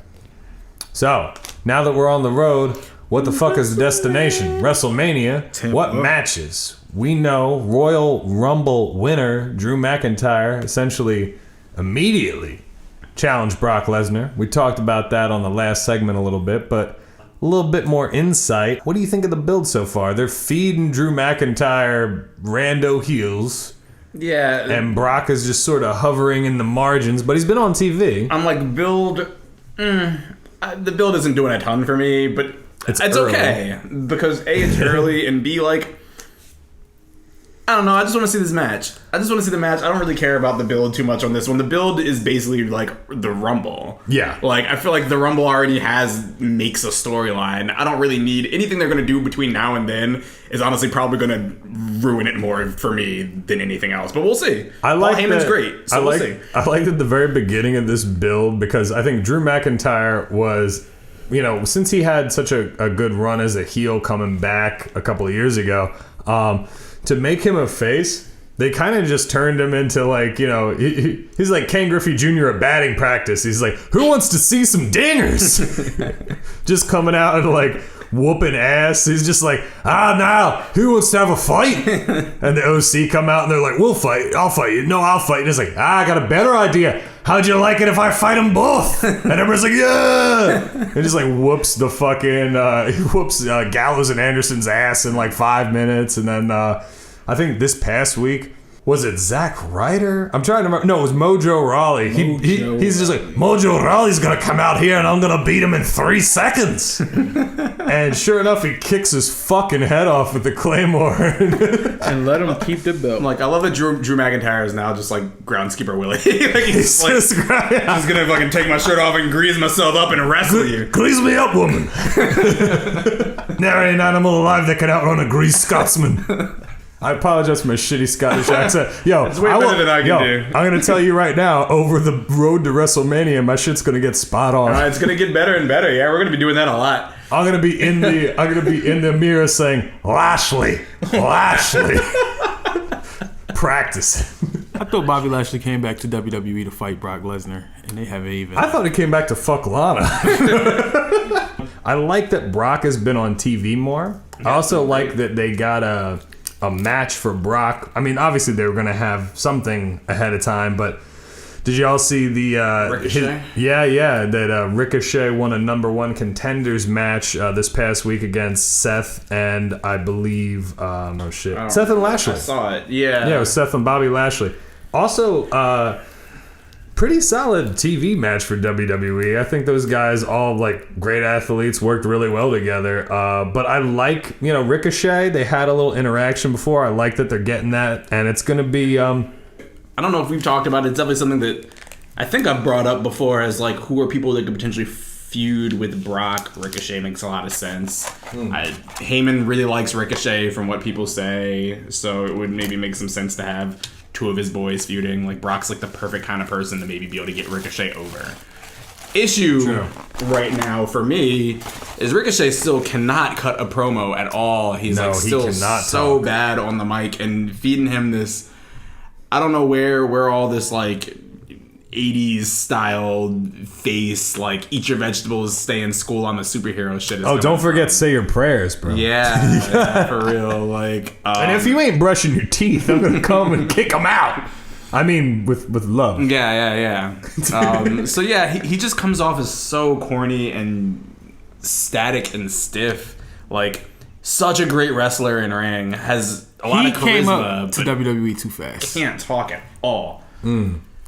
So, now that we're on the road, what the fuck is the destination? WrestleMania. What matches? We know Royal Rumble winner Drew McIntyre essentially immediately challenged Brock Lesnar. We talked about that on the last segment a little bit, but a little bit more insight. What do you think of the build so far? They're feeding Drew McIntyre rando heels. Yeah. And Brock is just sort of hovering in the margins, but he's been on TV. I'm like, the build isn't doing a ton for me, but it's okay. Because A, it's early, and B, like, I don't know, I just want to see this match. I don't really care about the build too much on this one. The build is basically like the Rumble. Yeah. Like, I feel like the Rumble already makes a storyline. I don't really need anything they're going to do between now and then is honestly probably going to ruin it more for me than anything else. But we'll see. Paul Heyman's great, so we'll see. I liked at the very beginning of this build because I think Drew McIntyre was, since he had such a good run as a heel coming back a couple of years ago, to make him a face, they kind of just turned him into like, he's like Ken Griffey Jr. at batting practice. He's like, who wants to see some dingers? Just coming out and like whooping ass. He's just like, now, who wants to have a fight? And the OC come out and they're like, we'll fight. I'll fight you. No, I'll fight. And he's like, I got a better idea. How'd you like it if I fight them both? And everybody's like, yeah! And just like whoops the fucking, he whoops Gallows and Anderson's ass in like 5 minutes. And then I think this past week, was it Zack Ryder? I'm trying to remember. No, it was Mojo Rawley. He's just like, Mojo Rawley's going to come out here and I'm going to beat him in 3 seconds. And sure enough, he kicks his fucking head off with the Claymore. And let him keep the belt. I'm like, I love that Drew McIntyre is now just like groundskeeper Willie. Like, he's like, I'm just going to fucking take my shirt off and grease myself up and wrestle you. Grease me up, woman. There ain't animal alive that can outrun a greased Scotsman. I apologize for my shitty Scottish accent. Yo, it's way better than I can do. I'm gonna tell you right now, over the road to WrestleMania, my shit's gonna get spot on. It's gonna get better and better. Yeah, we're gonna be doing that a lot. I'm gonna be in the mirror saying, Lashley. Practice. I thought Bobby Lashley came back to WWE to fight Brock Lesnar, and they haven't even. I thought he came back to fuck Lana. I like that Brock has been on TV more. I also like that they got a match for Brock. I mean, obviously they were going to have something ahead of time, but did y'all see the Ricochet? That Ricochet won a number 1 contenders match this past week against Seth and I believe Seth and Lashley. I saw it. Yeah. Yeah, it was Seth and Bobby Lashley. Also, pretty solid TV match for WWE. I think those guys all like great athletes, worked really well together. But I like, Ricochet. They had a little interaction before. I like that they're getting that, and it's going to be. I don't know if we've talked about it. It's definitely something that I think I've brought up before as like who are people that could potentially feud with Brock. Ricochet makes a lot of sense. Heyman really likes Ricochet from what people say, so it would maybe make some sense to have 2 of his boys feuding. Like, Brock's like the perfect kind of person to maybe be able to get Ricochet over. issue right now for me is Ricochet still cannot cut a promo at all. He's No, like he still cannot so talk. bad on the mic, and feeding him this, I don't know where all this like 80s style face, like eat your vegetables, stay in school, I'm a superhero shit is Oh, don't coming forget say your prayers, bro. from. Yeah, for real. Like, And if you ain't brushing your teeth, I'm gonna come and kick them out. I mean, with love. yeah. So yeah, he just comes off as so corny and static and stiff. Like, such a great wrestler in ring, has a lot He of charisma, came up to but WWE too fast. can't talk at all.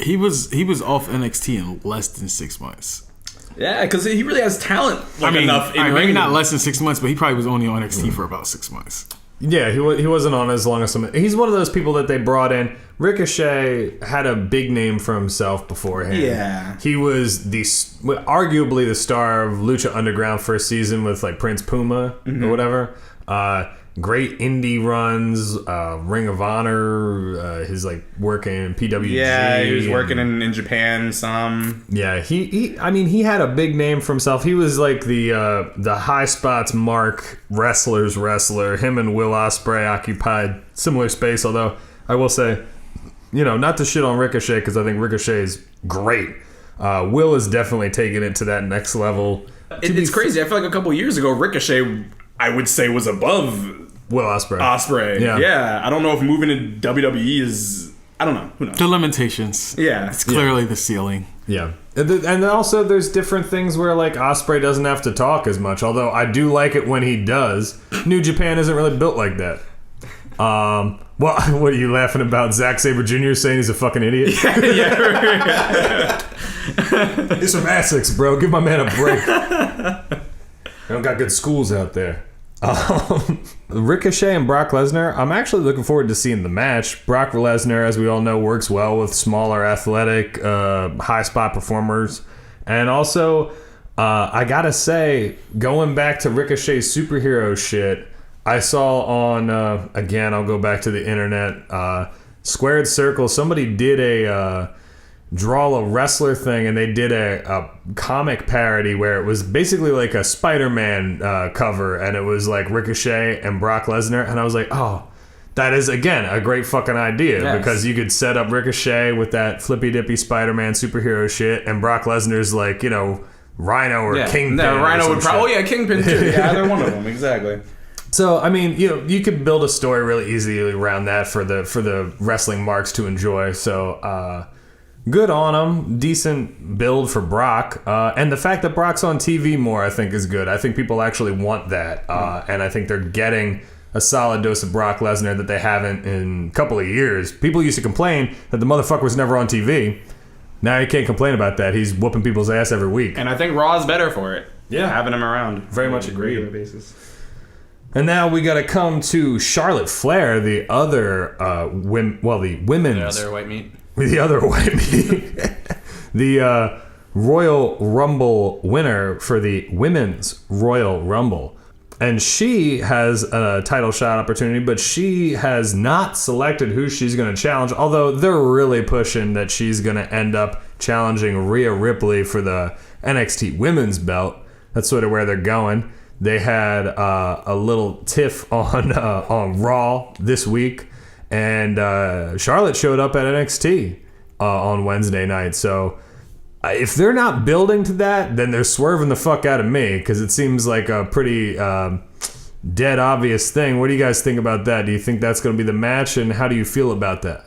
He was off NXT in less than 6 months. Yeah, because he really has talent. Like, enough in ring. maybe not less than 6 months, but he probably was only on NXT for about 6 months. Yeah, he wasn't on as long as some. He's one of those people that they brought in. Ricochet had a big name for himself beforehand. Yeah. He was arguably the star of Lucha Underground first season with like Prince Puma or whatever. Great indie runs, Ring of Honor, his like working in PWG. Yeah, he was working in Japan some. Yeah, he he had a big name for himself. He was like the high spots mark wrestler. Him and Will Ospreay occupied similar space, although I will say, not to shit on Ricochet, because I think Ricochet is great. Will is definitely taking it to that next level. It's crazy. I feel like a couple years ago, Ricochet, I would say, was above Will Ospreay. Ospreay. Yeah. I don't know if moving to WWE is. I don't know. Who knows? The limitations. Yeah. It's clearly the ceiling. Yeah. And also there's different things where like Ospreay doesn't have to talk as much, although I do like it when he does. New Japan isn't really built like that. Well, what are you laughing about? Zack Sabre Jr. saying he's a fucking idiot? Yeah. He's from Essex, bro. Give my man a break. They don't got good schools out there. Ricochet and Brock Lesnar, I'm actually looking forward to seeing the match. Brock Lesnar, as we all know, works well with smaller, athletic, high spot performers. And also, I gotta say, going back to Ricochet's superhero shit, I saw on, again, I'll go back to the internet, Squared Circle, somebody did a draw a wrestler thing, and they did a comic parody where it was basically like a Spider-Man cover, and it was like Ricochet and Brock Lesnar, and I was like, oh, that is, again, a great fucking idea, because you could set up Ricochet with that flippy-dippy Spider-Man superhero shit, and Brock Lesnar's like, Rhino or Kingpin. No, Rhino would probably, Kingpin too. Yeah, either one of them, exactly. So, I mean, you could build a story really easily around that for the wrestling marks to enjoy, so, good on him. Decent build for Brock. And the fact that Brock's on TV more, I think, is good. I think people actually want that. And I think they're getting a solid dose of Brock Lesnar that they haven't in a couple of years. People used to complain that the motherfucker was never on TV. Now you can't complain about that. He's whooping people's ass every week. And I think Raw is better for it. Yeah. Having him around. Very much on a agree. regular basis. And now we got to come to Charlotte Flair, the other women's... The other white meat. The other white meat. The Royal Rumble winner for the Women's Royal Rumble. And she has a title shot opportunity, but she has not selected who she's going to challenge, although they're really pushing that she's going to end up challenging Rhea Ripley for the NXT Women's belt. That's sort of where they're going. They had a little tiff on Raw this week, and Charlotte showed up at NXT on Wednesday night. So if they're not building to that, then they're swerving the fuck out of me, because it seems like a pretty dead obvious thing. What do you guys think about that? Do you think that's going to be the match, and how do you feel about that?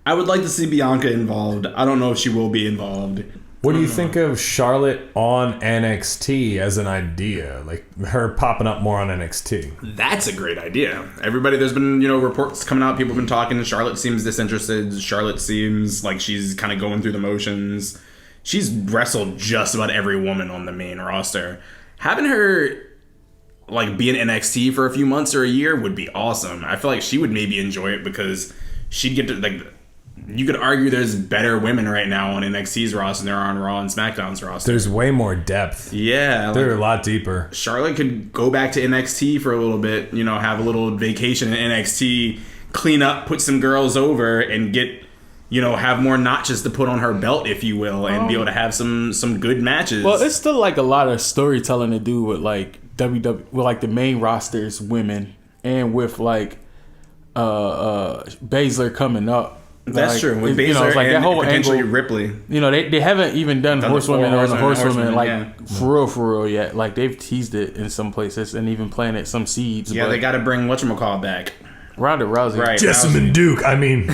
I would like to see Bianca involved. I don't know if she will be involved. What do you think of Charlotte on NXT as an idea? Like her popping up more on NXT? That's a great idea. Everybody, there's been, reports coming out. People have been talking. Charlotte seems disinterested. Charlotte seems like she's kind of going through the motions. She's wrestled just about every woman on the main roster. Having her be in NXT for a few months or a year would be awesome. I feel like she would maybe enjoy it, because she'd get to you could argue there's better women right now on NXT's roster than there are on Raw and SmackDown's roster. There's way more depth. Yeah. They're a lot deeper. Charlotte could go back to NXT for a little bit, have a little vacation in NXT, clean up, put some girls over, and get, have more notches to put on her belt, if you will, and be able to have some good matches. Well, it's still like a lot of storytelling to do with like WWE, with like the main rosters, women, and with like Baszler coming up. That's like, true. With it's, Baszler it's like and that whole potentially angle, Ripley. They haven't even done horsewomen or the horsewomen like yeah. for real yet. Like they've teased it in some places and even planted some seeds. Yeah, but they got to bring whatchamacallit back. Ronda Rousey. Right. Jessamine Duke. I mean,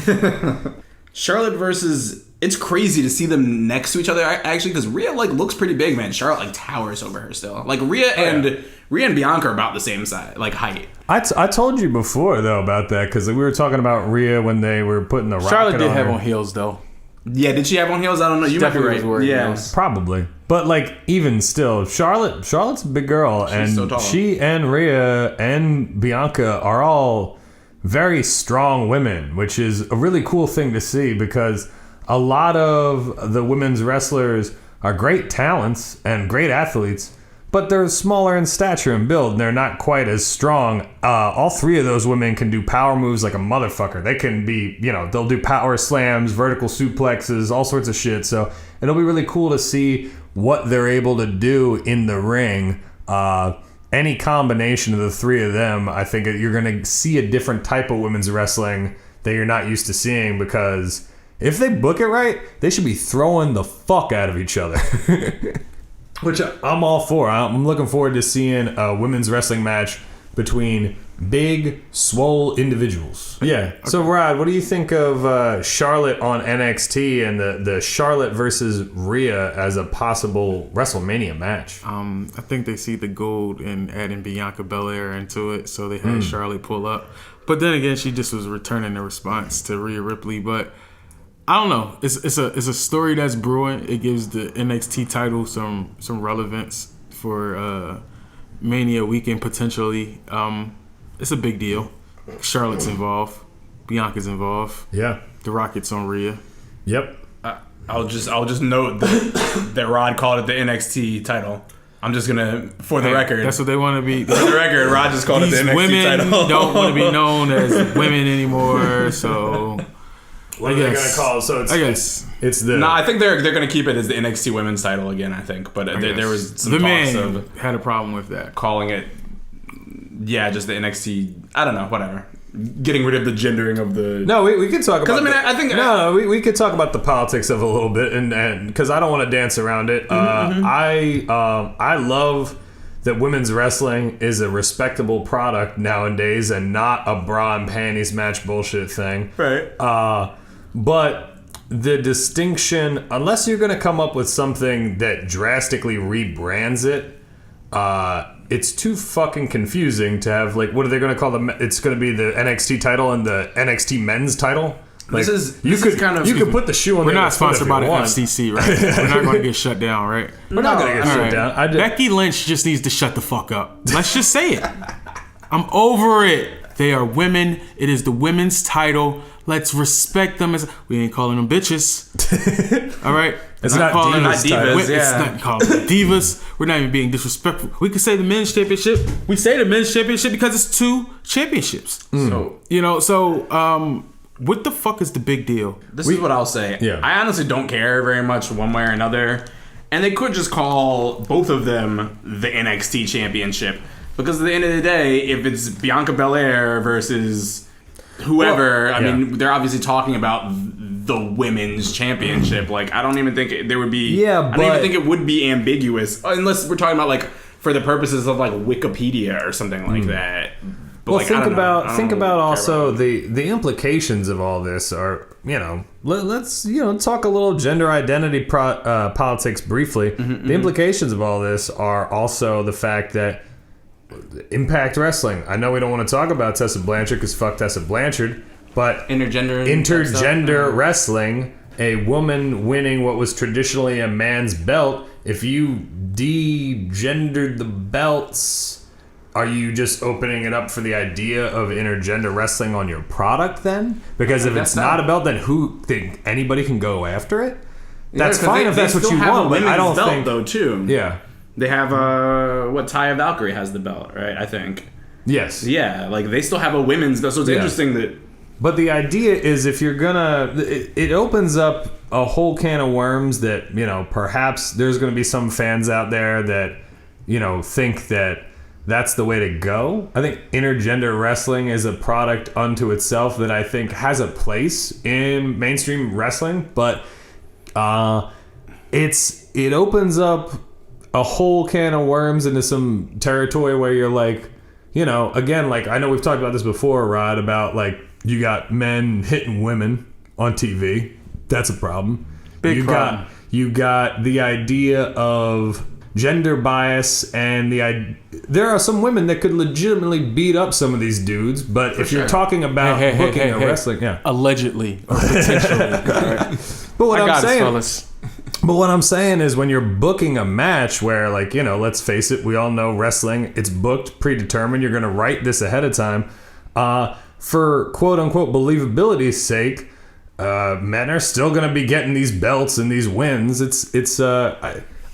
Charlotte versus... It's crazy to see them next to each other, actually, because Rhea, like, looks pretty big, man. Charlotte, like, towers over her still. Like, Rhea and Bianca are about the same size, like, height. I told you before, though, about that, because we were talking about Rhea when they were putting the rocket Charlotte did on have her. on heels, though. Yeah, did she have on heels? I don't know. You might be definitely right. was wearing Yeah. heels. Probably. But, like, even still, Charlotte's a big girl, and so tall. she and Rhea and Bianca are all very strong women, which is a really cool thing to see, because a lot of the women's wrestlers are great talents and great athletes, but they're smaller in stature and build, and they're not quite as strong. All three of those women can do power moves like a motherfucker. They can be, they'll do power slams, vertical suplexes, all sorts of shit. So it'll be really cool to see what they're able to do in the ring. Any combination of the three of them, I think you're going to see a different type of women's wrestling that you're not used to seeing, because if they book it right, they should be throwing the fuck out of each other. Which I'm all for. I'm looking forward to seeing a women's wrestling match between big, swole individuals. Yeah. So, Rod, what do you think of Charlotte on NXT and the Charlotte versus Rhea as a possible WrestleMania match? I think they see the gold in adding Bianca Belair into it, so they had Charlotte pull up. But then again, she just was returning the response to Rhea Ripley. But I don't know. It's a story that's brewing. It gives the NXT title some relevance for Mania weekend potentially. It's a big deal. Charlotte's involved. Bianca's involved. Yeah. The Rocket's on Rhea. Yep. I'll just note that Rod called it the NXT title. I'm just gonna, for the record. That's what they want to be. For the record, Rod just called it the These NXT women title. don't want to be known as women anymore, so... What are they going to call it? So it's the... No, I think they're going to keep it as the NXT Women's title again, I think. But there was some the talks man of had a problem with that. calling it, just the NXT, I don't know, whatever. Getting rid of the gendering of the... No, we could talk about... Because, I think... No, we could talk about the politics of it a little bit, and because I don't want to dance around it. I love that women's wrestling is a respectable product nowadays and not a bra and panties match bullshit thing. Right. But the distinction, unless you're going to come up with something that drastically rebrands it, it's too fucking confusing to have, like, what are they going to call it's going to be the NXT title and the NXT men's title? Like, you could put the shoe on. We're not sponsored by the FCC, right? We're not going to get shut down, right? We're not going to get shut down. Becky Lynch just needs to shut the fuck up. Let's just say it. I'm over it. They are women. It is the women's title. Let's respect them. We ain't calling them bitches. All right? It's not divas. It's not calling them divas. We're not even being disrespectful. We could say the men's championship. We say the men's championship because it's two championships. So, what the fuck is the big deal? This is what I'll say. Yeah. I honestly don't care very much one way or another. And they could just call both of them the NXT championship. Because at the end of the day, if it's Bianca Belair versus whoever, I mean, they're obviously talking about the women's championship. Like, I don't even think there would be... I don't even think it would be ambiguous. Unless we're talking about, like, for the purposes of, like, Wikipedia or something like that. But, Well, like, think about also the implications of all this are, let's talk a little gender identity politics briefly. The implications of all this are also the fact that Impact Wrestling, I know we don't want to talk about Tessa Blanchard because fuck Tessa Blanchard, but intergender wrestling, a woman winning what was traditionally a man's belt, if you de-gendered the belts, are you just opening it up for the idea of intergender wrestling on your product then? Because if it's not a belt, then anybody can go after it? That's fine if that's what you want, but I don't think... though, too. Yeah. They have Taya Valkyrie has the belt, right? I think. Yes. Yeah, like they still have a women's belt. So it's interesting that But the idea is if you're gonna, it opens up a whole can of worms that, you know, perhaps there's gonna be some fans out there that, you know, think that that's the way to go. I think intergender wrestling is a product unto itself that I think has a place in mainstream wrestling, but it opens up a whole can of worms into some territory where you're like, you know, again, like I know we've talked about this before, Rod, about like you got men hitting women on TV. That's a problem. Big problem. You got the idea of gender bias, and there are some women that could legitimately beat up some of these dudes, but if you're talking about booking a wrestling, allegedly or potentially. But what I'm saying, fellas. But what I'm saying is when you're booking a match where, like, you know, let's face it, we all know wrestling, it's booked, predetermined, you're going to write this ahead of time. For quote-unquote believability's sake, men are still going to be getting these belts and these wins.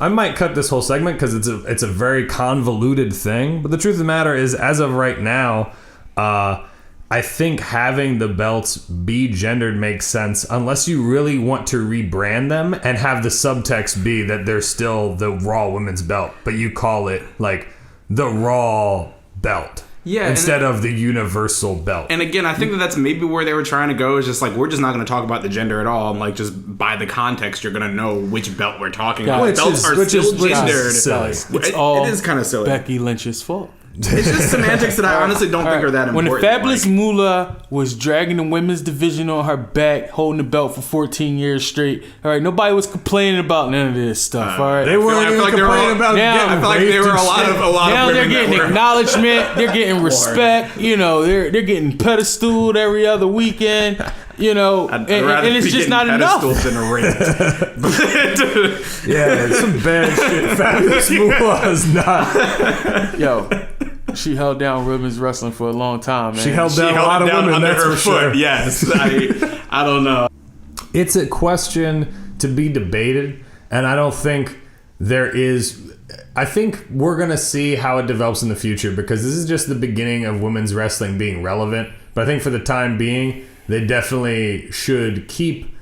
I might cut this whole segment because it's a very convoluted thing. But the truth of the matter is, as of right now, I think having the belts be gendered makes sense unless you really want to rebrand them and have the subtext be that they're still the Raw Women's Belt, but you call it like the Raw Belt. Yeah, instead of the universal belt. And again, I think that's maybe where they were trying to go, is just like, we're just not going to talk about the gender at all. And like, just by the context, you're going to know which belt we're talking about. Belts are still gendered. It is kind of silly. Becky Lynch's fault. It's just semantics that I honestly don't think are that important. When the Fabulous Moolah was dragging the women's division on her back, holding the belt for 14 years straight, all right, nobody was complaining about none of this stuff. All right, they weren't even complaining about. I feel like there were a lot of now women. They're getting acknowledgement. They're getting respect. You know, they're getting pedestaled every other weekend. You know, and it's just not enough. In a ring. Yeah, it's some bad shit. Fabulous Moolah is not. Yo, she held down women's wrestling for a long time, man. She held down a lot of women, that's for sure. Yes, I don't know. It's a question to be debated, and I don't think there is. I think we're going to see how it develops in the future, because this is just the beginning of women's wrestling being relevant. But I think for the time being, they definitely should keep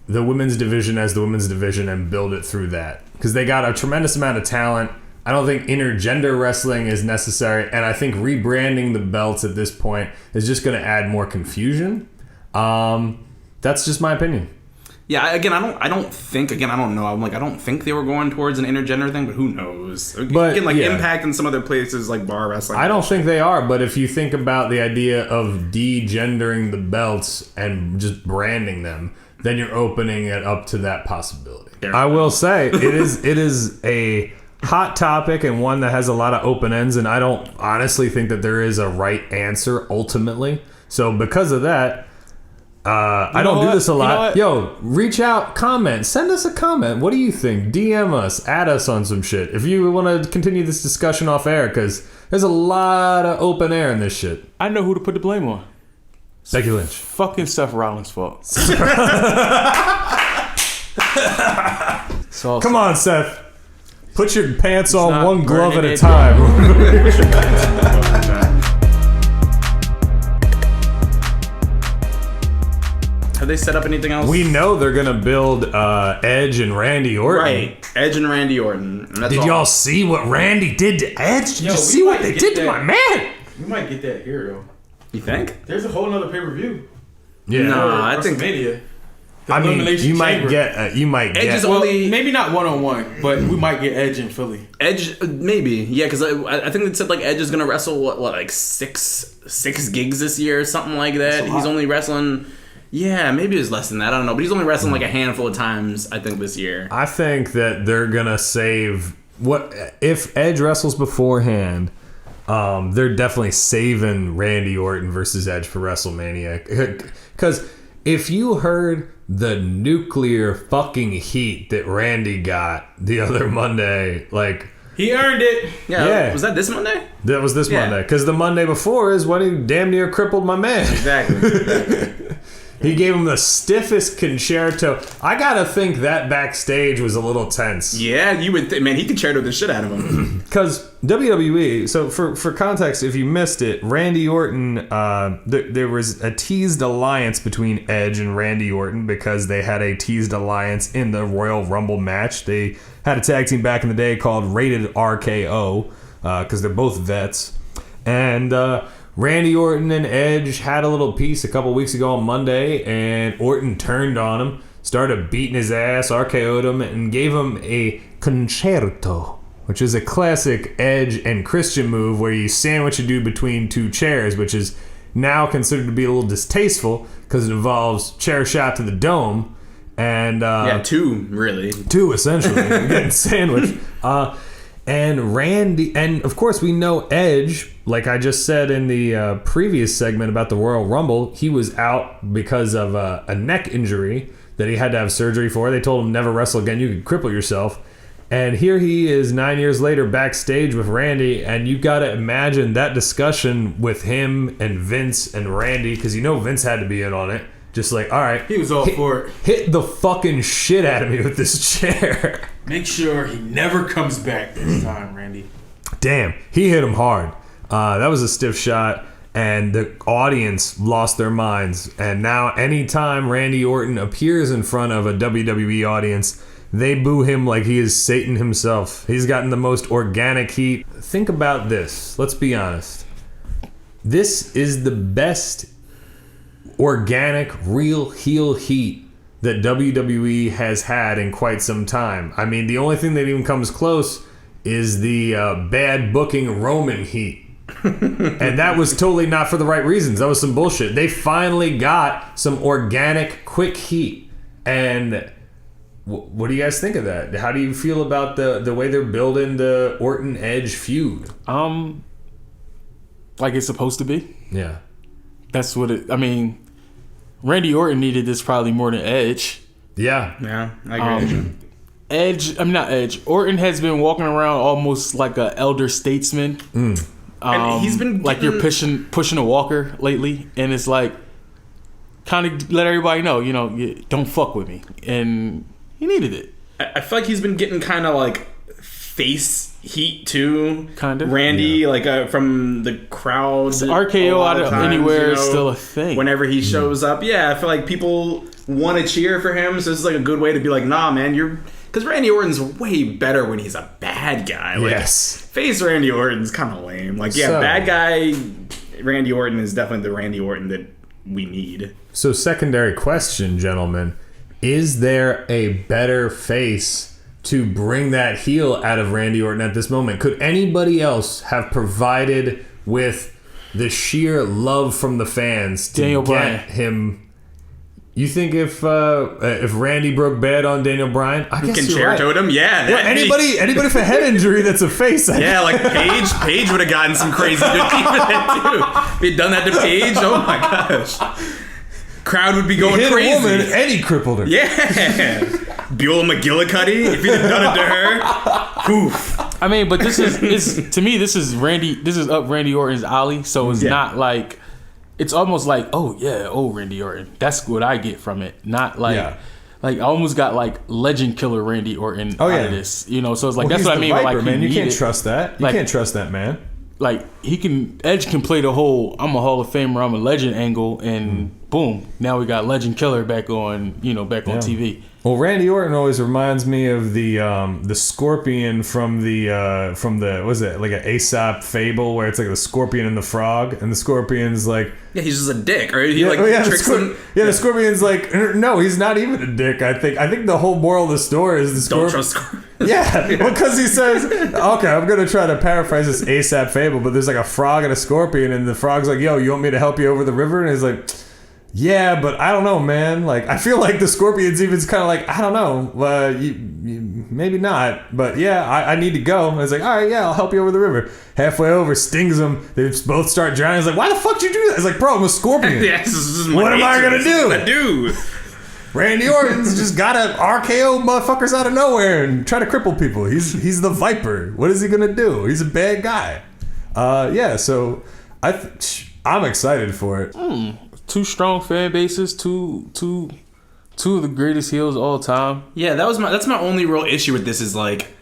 the women's division as the women's division and build it through that, because they got a tremendous amount of talent. I don't think intergender wrestling is necessary, and I think rebranding the belts at this point is just going to add more confusion. That's just my opinion. Yeah, again, I don't think, I don't know. I'm like, I don't think they were going towards an intergender thing, but who knows? But again, like Impact and some other places like bar wrestling. I don't think they are, but if you think about the idea of de-gendering the belts and just branding them, then you're opening it up to that possibility. I will say it is a hot topic and one that has a lot of open ends, and I don't honestly think that there is a right answer ultimately. So because of that, I don't do this a lot. Yo, reach out, comment, send us a comment. What do you think? DM us, add us on some shit if you want to continue this discussion off air, because there's a lot of open air in this shit. I know who to put the blame on. Becky Lynch. Fucking Seth Rollins' fault. Come on, Seth. Put your pants on one glove at a time. Have they set up anything else? We know they're going to build Edge and Randy Orton. Right. Edge and Randy Orton. And that's did y'all see what Randy did to Edge? Did you see what they did to my man? We might get that here, though. You think? There's a whole nother pay-per-view. Yeah. No, I think... WrestleMania. I mean, you might get. Edge is only maybe not 1-on-1, but we might get Edge in Philly. Edge, maybe, yeah, because I think it said like Edge is gonna wrestle what like six gigs this year or something like that. He's only wrestling. Yeah, maybe it was less than that. I don't know, but he's only wrestling like a handful of times, I think, this year. I think that they're gonna save what if Edge wrestles beforehand. They're definitely saving Randy Orton versus Edge for WrestleMania, because if you heard the nuclear fucking heat that Randy got the other Monday, like... He earned it. Yeah. Was that this Monday? That was this Monday. Because the Monday before is when he damn near crippled my man. Exactly. He gave him the stiffest concerto. I gotta think that backstage was a little tense. Yeah, you would man, he concerto the shit out of him. Because WWE, so for context, if you missed it, Randy Orton, there was a teased alliance between Edge and Randy Orton because they had a teased alliance in the Royal Rumble match. They had a tag team back in the day called Rated RKO because they're both vets. And Randy Orton and Edge had a little piece a couple weeks ago on Monday, and Orton turned on him, started beating his ass, RKO'd him, and gave him a concerto, which is a classic Edge and Christian move where you sandwich a dude between two chairs, which is now considered to be a little distasteful because it involves chair shot to the dome. And two really. Two essentially. You're getting sandwiched. And Randy, and of course we know Edge, like I just said in the previous segment about the Royal Rumble, he was out because of a neck injury that he had to have surgery for. They told him never wrestle again, you could cripple yourself. And here he is 9 years later backstage with Randy, and you got to imagine that discussion with him and Vince and Randy, because you know Vince had to be in on it. Just like, all right. He was all for it. Hit the fucking shit out of me with this chair. Make sure he never comes back this time, Randy. Damn, he hit him hard. That was a stiff shot, and the audience lost their minds. And now anytime Randy Orton appears in front of a WWE audience, they boo him like he is Satan himself. He's gotten the most organic heat. Think about this. Let's be honest. This is the best organic, real heel heat that WWE has had in quite some time. I mean, the only thing that even comes close is the bad booking Roman heat. And that was totally not for the right reasons. That was some bullshit. They finally got some organic, quick heat. And what do you guys think of that? How do you feel about the way they're building the Orton-Edge feud? Like it's supposed to be. Yeah. That's what it... I mean, Randy Orton needed this probably more than Edge. Yeah. Yeah, I agree. Not Edge. Orton has been walking around almost like an elder statesman. And he's been like you're pushing a walker lately, and it's like kind of let everybody know, don't fuck with me. And he needed it. I feel like he's been getting kind of like face heat too. Kind of. Randy, like from the crowd. RKO out of anywhere is still a thing. Whenever he shows up, I feel like people want to cheer for him. So this is like a good way to be like, nah, man, because Randy Orton's way better when he's a bad guy. Like, yes. Face Randy Orton's kind of lame. Like, bad guy Randy Orton is definitely the Randy Orton that we need. So, secondary question, gentlemen. Is there a better face to bring that heel out of Randy Orton at this moment? Could anybody else have provided with the sheer love from the fans to Daniel get Bryan. him? You think if Randy broke bad on Daniel Bryan, I guess you're right. Him? Yeah. Anybody with a head injury that's a face. Yeah, like Paige would have gotten some crazy good heat for that too. If he'd done that to Paige, oh my gosh. Crowd would be going hit crazy. A woman and he crippled her. Yeah. Beulah McGillicuddy, if he'd have done it to her. Oof. I mean, but this is to me, this is up Randy Orton's alley, so it's not like... It's almost like, Randy Orton. That's what I get from it. Not like, like I almost got like legend killer Randy Orton out of this. So it's like that's what I mean. Viper, like, man, you can't trust that. You can't trust that man. Like Edge can play the whole I'm a Hall of Famer, I'm a legend angle, and boom, now we got legend killer back on on TV. Well, Randy Orton always reminds me of the scorpion from the what is it, like an Aesop fable where it's like the scorpion and the frog, and the scorpion's like, yeah, he's just a dick, right? He tricks him. Yeah, the scorpion's like, no, he's not even a dick. I think the whole moral of the story is the scorpion. Don't trust scorpion. Yeah, because he says, okay, I'm gonna try to paraphrase this Aesop fable, but there's like a frog and a scorpion, and the frog's like, yo, you want me to help you over the river? And he's like, yeah, but I don't know, man. Like, I feel like the scorpion's even kind of like, I don't know, maybe not, but yeah, I need to go. And he's like, all right, yeah, I'll help you over the river. Halfway over, stings him. They both start drowning. He's like, why the fuck did you do that? He's like, bro, I'm a scorpion. What am I gonna do? Randy Orton's just gotta RKO motherfuckers out of nowhere and try to cripple people. He's the Viper. What is he gonna do? He's a bad guy. So I'm excited for it. two strong fan bases, two of the greatest heels of all time. Yeah, that's my only real issue with this is like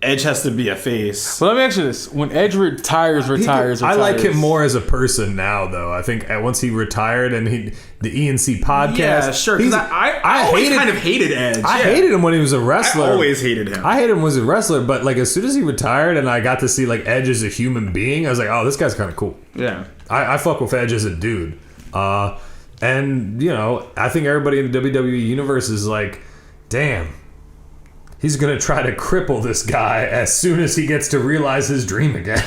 Edge has to be a face. But let me ask you this: when Edge retires. I like him more as a person now, though. I think once he retired and the ENC podcast. Yeah, sure. Because I always kind of hated Edge. I hated him when he was a wrestler. I always hated him. I hated him when he was a wrestler, but like as soon as he retired and I got to see like Edge as a human being, I was like, oh, this guy's kind of cool. Yeah. I fuck with Edge as a dude. And, you know, I think everybody in the WWE universe is like, damn, he's going to try to cripple this guy as soon as he gets to realize his dream again.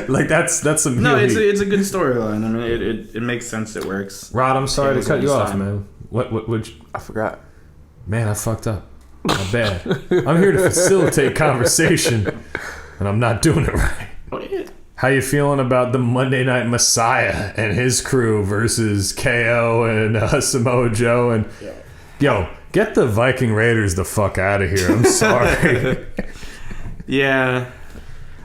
Like, that's some No, heel it's a good storyline. I mean, it makes sense. It works. Rod, I'm sorry to cut you off, time. man. What I forgot. Man, I fucked up. My bad. I'm here to facilitate conversation, and I'm not doing it right. Oh, yeah. How you feeling about the Monday Night Messiah and his crew versus KO and Samoa Joe? And yo, get the Viking Raiders the fuck out of here. I'm sorry. Yeah.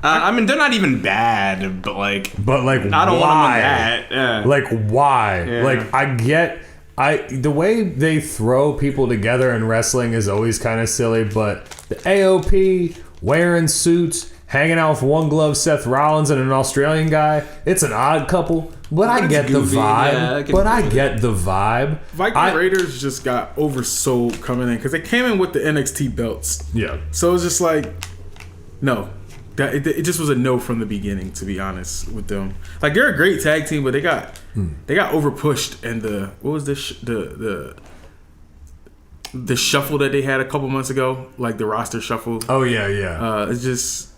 I mean, they're not even bad, but why? I don't want them in that. Yeah. Like why? Yeah. Like the way they throw people together in wrestling is always kind of silly, but the AOP wearing suits, hanging out with one glove Seth Rollins and an Australian guy, it's an odd couple, but I get the vibe. Get the vibe. Viking Raiders just got oversold coming in because they came in with the NXT belts. Yeah. So it's just like, no. It just was a no from the beginning, to be honest with them. Like, they're a great tag team, but they got over pushed, and what was the shuffle that they had a couple months ago, like the roster shuffle. Oh yeah. It's just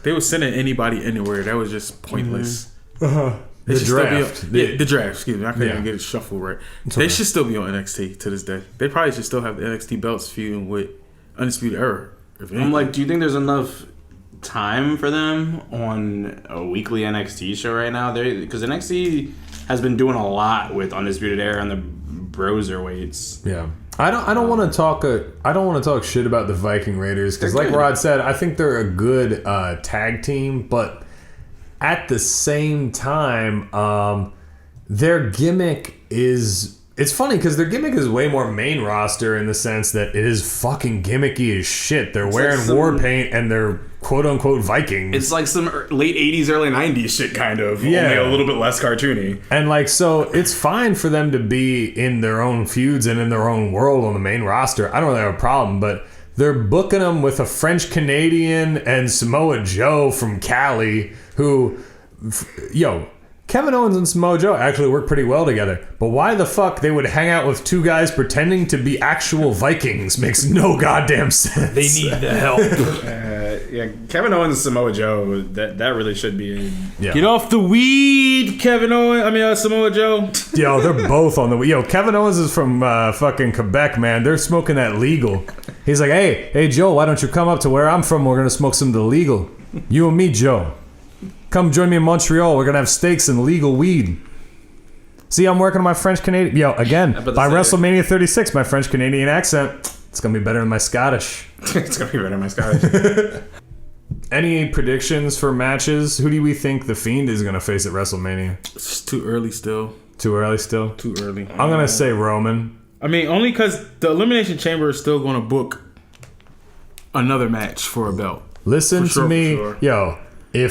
they were sending anybody anywhere. That was just pointless. The draft. The draft. Excuse me, I couldn't even get a shuffle right. They should still be on NXT to this day. They probably should still have the NXT belts feuding with Undisputed Era. I'm like, do you think there's enough time for them on a weekly NXT show right now? Because NXT has been doing a lot with Undisputed Era and the Broserweights. Yeah. I don't want to talk. I don't want to talk shit about the Viking Raiders because, like Rod said, I think they're a good tag team. But at the same time, their gimmick is. It's funny because their gimmick is way more main roster in the sense that it is fucking gimmicky as shit. They're wearing war paint and they're quote unquote Vikings. It's like some late 80s, early 90s shit kind of. Yeah. Only a little bit less cartoony. And like, so it's fine for them to be in their own feuds and in their own world on the main roster. I don't really have a problem, but they're booking them with a French Canadian and Samoa Joe from Cali who, Kevin Owens and Samoa Joe actually work pretty well together. But why the fuck they would hang out with two guys pretending to be actual Vikings makes no goddamn sense. They need the help. Kevin Owens and Samoa Joe, that really should be. Yeah. Get off the weed, Kevin Owens. Samoa Joe. Yo, they're both on the. Yo, Kevin Owens is from fucking Quebec, man. They're smoking that legal. He's like, hey, Joe, why don't you come up to where I'm from? We're gonna smoke some of the legal. You and me, Joe. Come join me in Montreal. We're going to have steaks and legal weed. See, I'm working on my French-Canadian... Yo, again, by WrestleMania 36, my French-Canadian accent, it's going to be better than my Scottish. It's going to be better than my Scottish. Any predictions for matches? Who do we think The Fiend is going to face at WrestleMania? It's too early still. Too early still? Too early. I'm going to say Roman. I mean, only because the Elimination Chamber is still going to book another match for a belt. Listen to me. Yo... I'm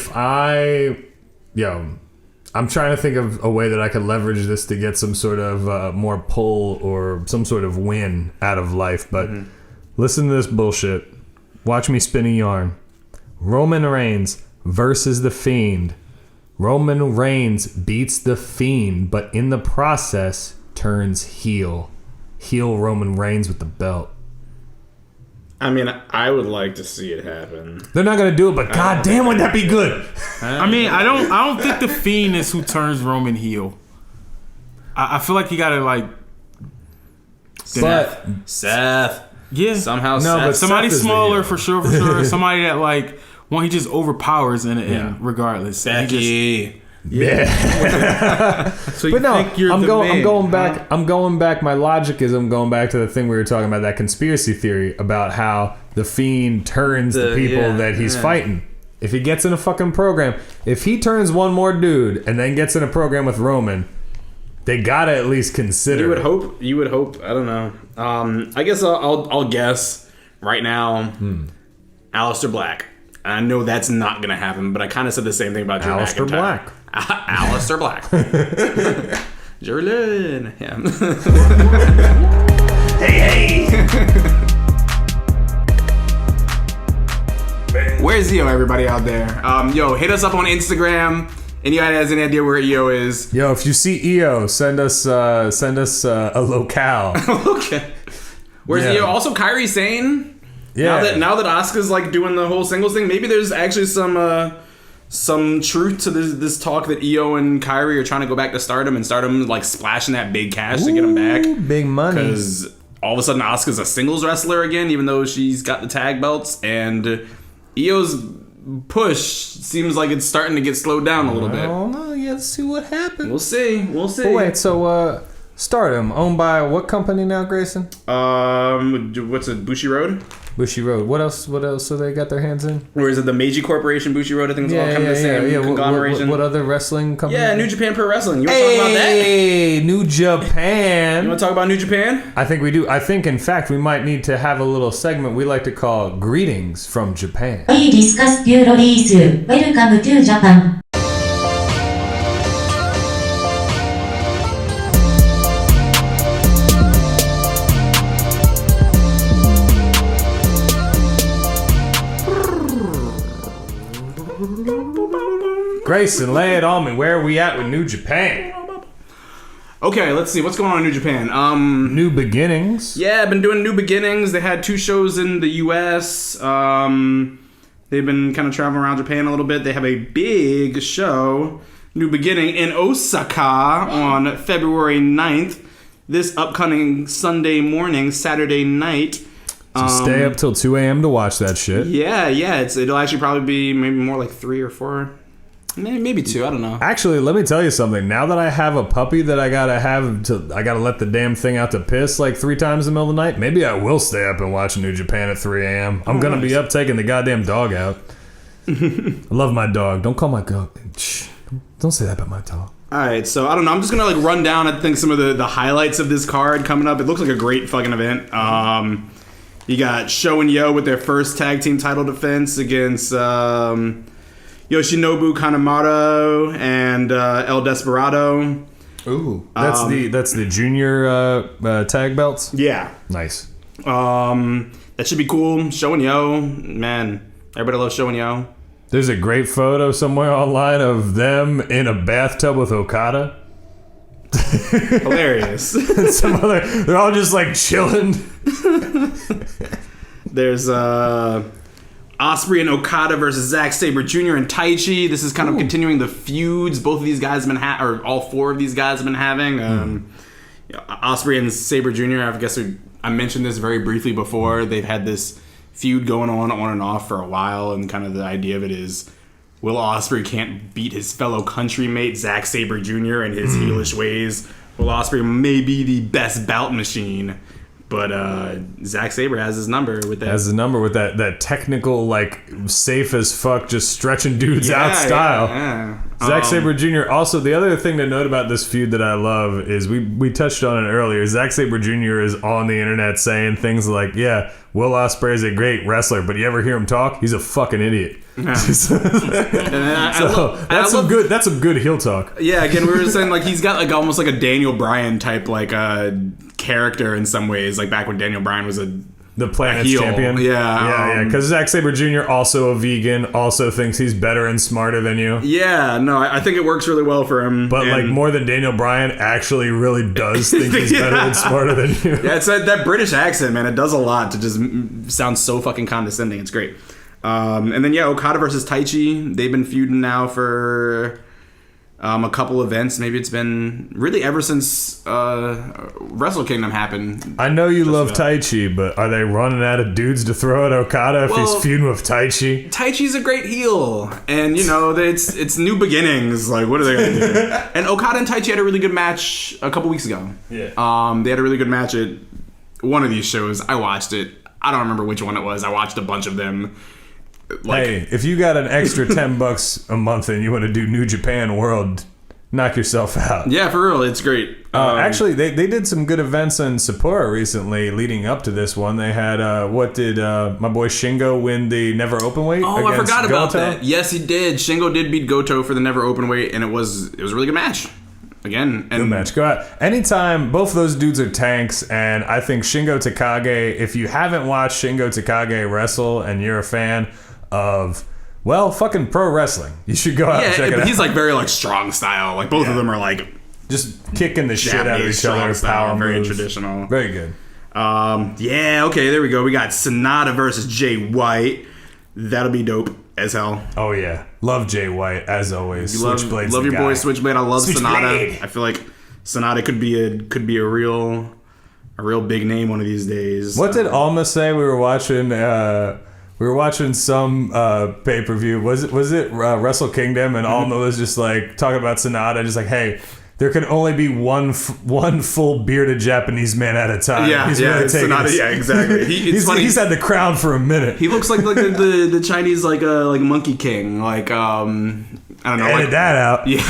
trying to think of a way that I could leverage this to get some sort of more pull or some sort of win out of life. But listen to this bullshit. Watch me spin a yarn. Roman Reigns versus The Fiend. Roman Reigns beats The Fiend, but in the process turns heel. Heel Roman Reigns with the belt. I mean, I would like to see it happen. They're not gonna do it, but goddamn, would that be good? I mean, I don't think The Fiend is who turns Roman heel. I feel like you gotta like. Seth. Yeah. Somehow. No, but somebody Seth is smaller the for sure. Somebody that like, he just overpowers in the end, regardless. Becky. Yeah. So you but no, think you're I'm the going. man, I'm going back. Huh? I'm going back. My logic is I'm going back to the thing we were talking about, that conspiracy theory about how the Fiend turns the people that he's fighting. If he gets in a fucking program, if he turns one more dude and then gets in a program with Roman, They gotta at least consider. You would hope. I don't know. I guess I'll guess right now. Aleister Black. I know that's not gonna happen, but I kind of said the same thing about Drew Aleister McIntyre. Black. Aleister Black. Jerlin. Yeah. Hey. Where's EO, everybody out there? Yo, hit us up on Instagram. Anybody has any idea where EO is? Yo, if you see EO, send us a locale. Okay. Where's EO? Also, Kairi Sane. Yeah. Now that Asuka's like doing the whole singles thing, maybe there's actually some truth to this talk that Io and Kairi are trying to go back to Stardom, and Stardom like splashing that big cash to get them back. Big money. Because all of a sudden Asuka's a singles wrestler again, even though she's got the tag belts, and Io's push seems like it's starting to get slowed down a little bit. Oh no, yeah, let's see what happens. We'll see. But wait, so Stardom owned by what company now, Grayson? What's it? Bushi Road. Bushi Road. What else? So they got their hands in? Or is it the Meiji Corporation, Bushi Road? I think it's all kind of the same conglomeration. What other wrestling company? Yeah, New Japan Pro Wrestling. You want to talk about that? Hey, New Japan. You want to talk about New Japan? I think we do. I think, in fact, we might need to have a little segment we like to call Greetings from Japan. We discuss new release. Welcome to Japan. Grayson, lay it on me. Where are we at with New Japan? Okay, let's see. What's going on in New Japan? New beginnings. Yeah, I've been doing New Beginnings. They had 2 shows in the U.S. They've been kind of traveling around Japan a little bit. They have a big show, New Beginning, in Osaka on February 9th. This upcoming Sunday morning, Saturday night. So stay up till 2 a.m. to watch that shit. Yeah. It'll actually probably be maybe more like 3 or 4. Maybe 2, I don't know. Actually, let me tell you something. Now that I have a puppy that I gotta let the damn thing out to piss like 3 times in the middle of the night, maybe I will stay up and watch New Japan at 3 a.m. I'm gonna be up taking the goddamn dog out. I love my dog. Don't call my dog. Shh. Don't say that about my dog. Alright, so I don't know. I'm just gonna like run down, I think, some of the highlights of this card coming up. It looks like a great fucking event. You got Sho and Yo with their first tag team title defense against Yoshinobu Kanemaru and El Desperado. Ooh, that's the junior tag belts. Yeah, Nice. that should be cool. Sho and Yo, man, everybody loves Sho and Yo. There's a great photo somewhere online of them in a bathtub with Okada. Hilarious. They're all just like chilling. There's Ospreay and Okada versus Zack Sabre Jr. and Taichi. This is kind of continuing the feuds both of these guys have been or all 4 of these guys have been having. Ospreay and Sabre Jr. I guess I mentioned this very briefly before. They've had this feud going on and off for a while, and kind of the idea of it is, Will Ospreay can't beat his fellow countrymate Zack Sabre Jr. and his heelish ways. Will Ospreay may be the best bout machine, but Zack Sabre has his number with that. That technical, like, safe as fuck, just stretching dudes out style. Yeah. Zack Sabre Jr. Also, the other thing to note about this feud that I love is we touched on it earlier. Zack Sabre Jr. is on the internet saying things like, "Yeah, Will Ospreay is a great wrestler, but you ever hear him talk? He's a fucking idiot." Yeah. That's some good heel talk. Yeah, again, we were saying like he's got like almost like a Daniel Bryan type like character in some ways, like back when Daniel Bryan was the Planet's champion. Yeah. Because Zack Sabre Jr. also a vegan, also thinks he's better and smarter than you. Yeah, no, I think it works really well for him. But like more than Daniel Bryan, actually really does think he's better and smarter than you. Yeah, it's that British accent, man. It does a lot to just sound so fucking condescending. It's great. And then Okada versus Taichi. They've been feuding now for a couple events. Maybe it's been really ever since Wrestle Kingdom happened. I know you love Taichi, but are they running out of dudes to throw at Okada if he's feuding with Taichi? Taichi's a great heel, and it's New Beginnings. Like, what are they gonna do? And Okada and Taichi had a really good match a couple weeks ago. Yeah. They had a really good match at one of these shows. I watched it. I don't remember which one it was. I watched a bunch of them. Hey, if you got an extra $10 a month and you want to do New Japan World knock yourself out. Yeah, for real, it's great. Actually, they did some good events in Sapporo recently leading up to this one. They had, what did my boy Shingo win the Never Openweight? Oh, I forgot about Goto? that. Yes, he did. Shingo did beat Goto for the Never Openweight, and it was a really good match. Again, and good match. Go out. Anytime, both of those dudes are tanks, and I think Shingo Takagi, if you haven't watched Shingo Takagi wrestle and you're a fan of, well, fucking pro wrestling, you should go out and check it out. He's like very like strong style. Like both of them are like just kicking the shit out of Japanese each other. style, Power very moves. traditional. Very good. Okay, there we go. We got Sonata versus Jay White. That'll be dope as hell. Oh yeah, love Jay White as always. Switchblade's love the your guy. boy Switchblade. I love Sonata. Switchblade. I feel like Sonata could be a real big name one of these days. What did Alma say? We were watching some pay-per-view. Was it Wrestle Kingdom? And Alma was just like talking about Sonata, just like, hey, there can only be one full bearded Japanese man at a time. Yeah, he's yeah, really taking Sonata. his- Yeah, exactly. It's funny. He's had the crown for a minute. He looks like the Chinese like Monkey King, like I don't know. Edit that out. Yeah.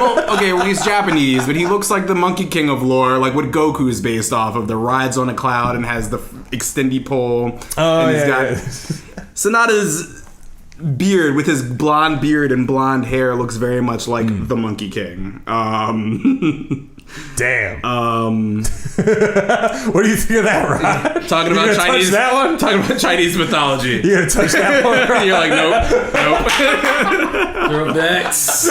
Well, okay, well he's Japanese, but he looks like the Monkey King of lore, like what Goku is based off of. The rides on a cloud and has the extendy pole. Oh and he's yeah. got Sonata's beard with his blonde beard and blonde hair looks very much like the Monkey King. Damn. What do you think of that, Rod? Talking You about gonna Chinese. touch that one? Talking about Chinese mythology. You gonna touch that one, Rod? You're like, nope. Throw backs.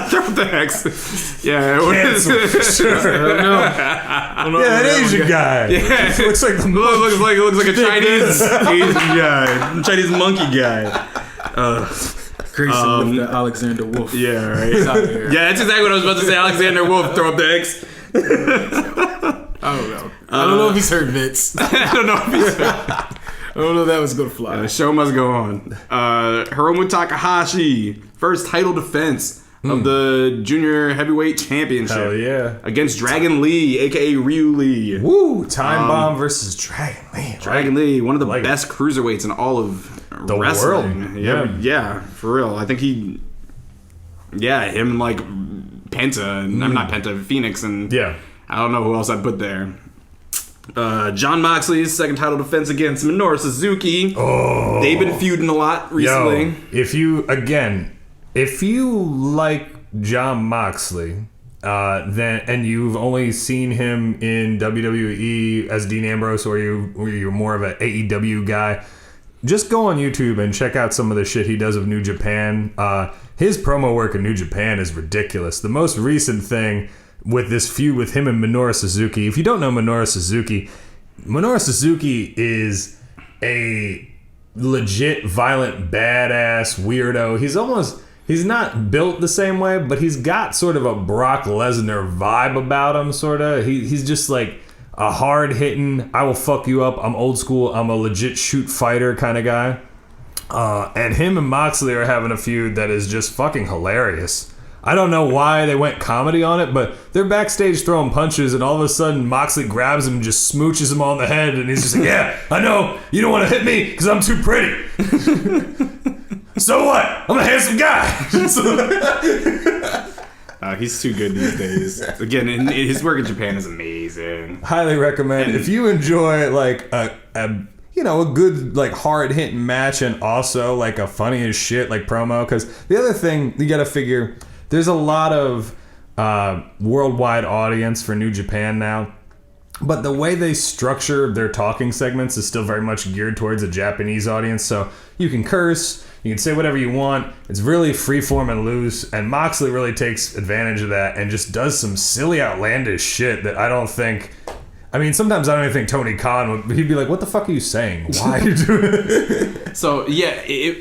Throw the X. Yeah. Cancel, for sure. No. Yeah, that Asian guy. Yeah. He looks like the looks like a Chinese Asian guy, Chinese monkey guy. Grayson with the Alexander Wolf. Yeah, right. He's out here. Yeah, that's exactly what I was about to say. Alexander Wolf, throw up the X. I don't know. I don't know if he's heard Vince. I don't know if he's. I don't know if that was gonna fly. The show must go on. Hiromu Takahashi, first title defense of the Junior Heavyweight Championship. Hell yeah. Against Dragon Lee, aka Ryu Lee. Woo! Time Bomb versus Dragon Lee. Dragon Lee, one of the like best cruiserweights in all of The wrestling. world. Yeah, for real. I think him and like Penta, I'm not Penta, Phoenix, and Yeah. I don't know who else I'd put there. John Moxley's second title defense against Minoru Suzuki. Oh. They've been feuding a lot recently. Yo, if you like John Moxley, then and you've only seen him in WWE as Dean Ambrose, or you're more of an AEW guy, just go on YouTube and check out some of the shit he does of New Japan. His promo work in New Japan is ridiculous. The most recent thing with this feud with him and Minoru Suzuki. If you don't know Minoru Suzuki is a legit violent badass weirdo. He's not built the same way, but he's got sort of a Brock Lesnar vibe about him, sort of. He's just like a hard-hitting, I will fuck you up, I'm old school, I'm a legit shoot fighter kind of guy. And him and Moxley are having a feud that is just fucking hilarious. I don't know why they went comedy on it, but they're backstage throwing punches, and all of a sudden Moxley grabs him and just smooches him on the head, and he's just like, yeah, I know, you don't want to hit me because I'm too pretty. So what? I'm a handsome guy. He's too good these days. Again, his work in Japan is amazing. Highly recommend. If you enjoy like a good like hard hitting match and also like a funny as shit like promo, because the other thing you gotta figure, there's a lot of worldwide audience for New Japan now, but the way they structure their talking segments is still very much geared towards a Japanese audience. So you can curse, you can say whatever you want. It's really freeform and loose, and Moxley really takes advantage of that and just does some silly, outlandish shit that I don't think. I mean, sometimes I don't even think Tony Khan would. He'd be like, "What the fuck are you saying? Why are you doing it?" So yeah,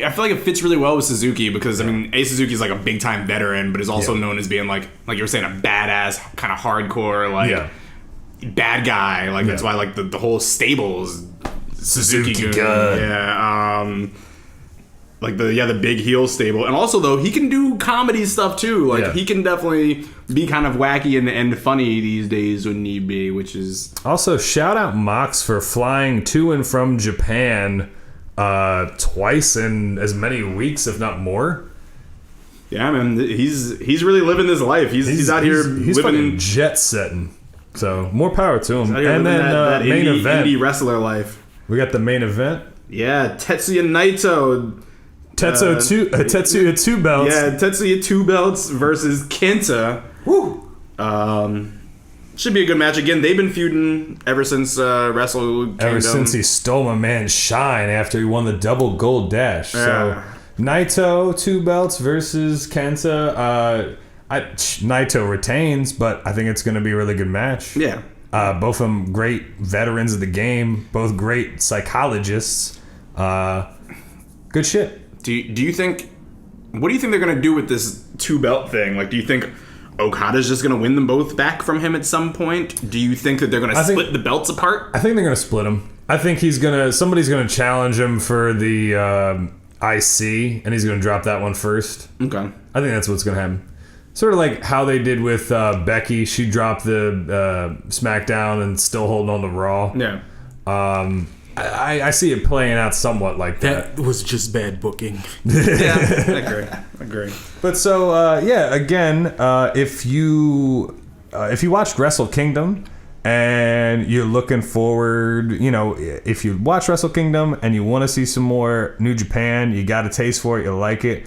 I feel like it fits really well with Suzuki because I mean, Suzuki's like a big time veteran, but is also known as being like you were saying, a badass kind of hardcore bad guy. Like that's why like the whole stable is Suzuki Gun. Yeah. Like the big heel stable, and also though he can do comedy stuff too. Like he can definitely be kind of wacky and funny these days when need be, which is Also, shout out Mox for flying to and from Japan twice in as many weeks, if not more. Yeah, man, he's really living this life. He's out here he's living fucking jet setting. So more power to him. out here And living then that main event. indie wrestler life. We got the main event. Yeah, Tetsuya Naito. Tetsuya 2 belts. Yeah, Tetsuya 2 belts versus Kenta. Woo. Should be a good match. Again, they've been feuding ever since Wrestle Kingdom. Ever since he stole my man's shine after he won the double gold dash. So Naito 2 belts versus Kenta. Naito retains, but I think it's going to be a really good match. Yeah. Both of them great veterans of the game. Both great psychologists. Good shit. Do you think? What do you think they're gonna do with this 2 belt thing? Like, do you think Okada's just gonna win them both back from him at some point? Do you think that they're gonna split the belts apart? I think they're gonna split them. I think somebody's gonna challenge him for the IC, and he's gonna drop that one first. Okay. I think that's what's gonna happen. Sort of like how they did with Becky. She dropped the SmackDown and still holding on to Raw. Yeah. I see it playing out somewhat like that. That was just bad booking. Yeah, I agree. But so again, if you watched Wrestle Kingdom and you're looking forward, if you watch Wrestle Kingdom and you want to see some more New Japan, you got a taste for it, you like it.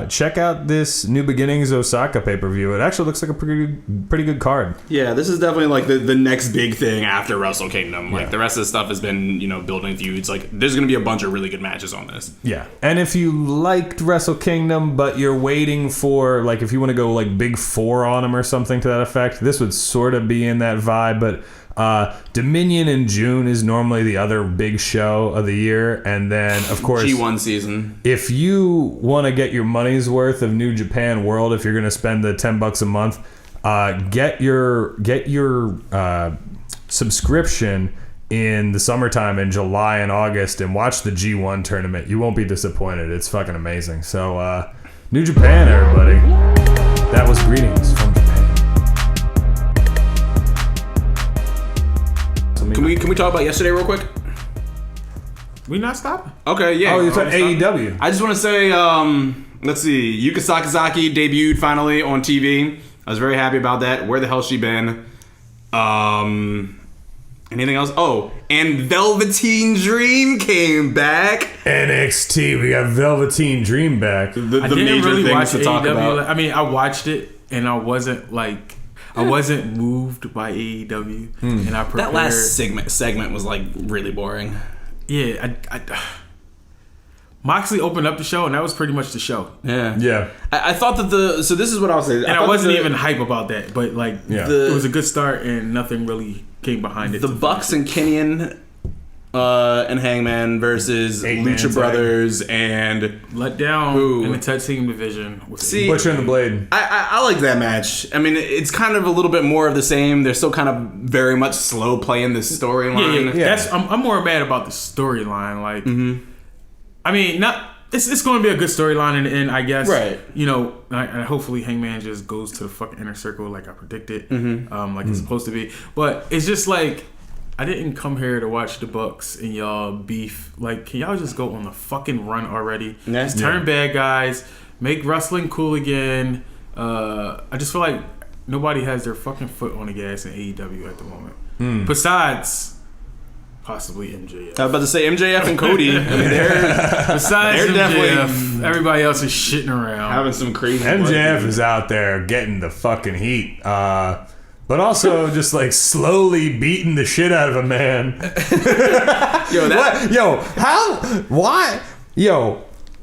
Check out this New Beginnings Osaka pay-per-view. It actually looks like a pretty good card. Yeah, this is definitely like the next big thing after Wrestle Kingdom. Like the rest of the stuff has been, building feuds. Like there's going to be a bunch of really good matches on this. Yeah. And if you liked Wrestle Kingdom, but you're waiting for, like, if you want to go like Big 4 on them or something to that effect, this would sort of be in that vibe, but Dominion in June is normally the other big show of the year, and then of course G1 season. If you want to get your money's worth of New Japan World, if you're going to spend the $10 a month, get your subscription in the summertime in July and August and watch the G1 tournament. You won't be disappointed. It's fucking amazing. So New Japan, everybody. That was greetings from Japan. Can we talk about yesterday real quick? We not stopping? Okay, yeah. Oh, you're talking AEW. I just want to say, let's see, Yuka Sakazaki debuted finally on TV. I was very happy about that. Where the hell's she been? Anything else? Oh, and Velveteen Dream came back. NXT, we got Velveteen Dream back. I didn't major really things watch to talk AEW. about. I mean, I watched it and I wasn't moved by AEW, and I prepared. That last segment was like really boring. Yeah, Moxley opened up the show, and that was pretty much the show. Yeah. I thought that so this is what I'll say. And I wasn't even hype about that, but like, it was a good start, and nothing really came behind it. The Bucks and Kenyon and Hangman versus Lucha Brothers and let down in the tag team division. Butcher and the Blade. I like that match. I mean, it's kind of a little bit more of the same. They're still kind of very much slow playing this storyline. Yeah. I'm more mad about the storyline. Like, I mean, it's going to be a good storyline in the end, I guess. Right. And hopefully Hangman just goes to the fucking inner circle like I predicted, like it's supposed to be. But it's just like, I didn't come here to watch the Bucks and y'all beef. Like, can y'all just go on the fucking run already? Just turn bad guys, make wrestling cool again. I just feel like nobody has their fucking foot on the gas in AEW at the moment. Besides, possibly MJF. I was about to say MJF and Cody. I mean, besides they're MJF, everybody else is shitting around. having some crazy. MJF is out there getting the fucking heat. But also just like slowly beating the shit out of a man.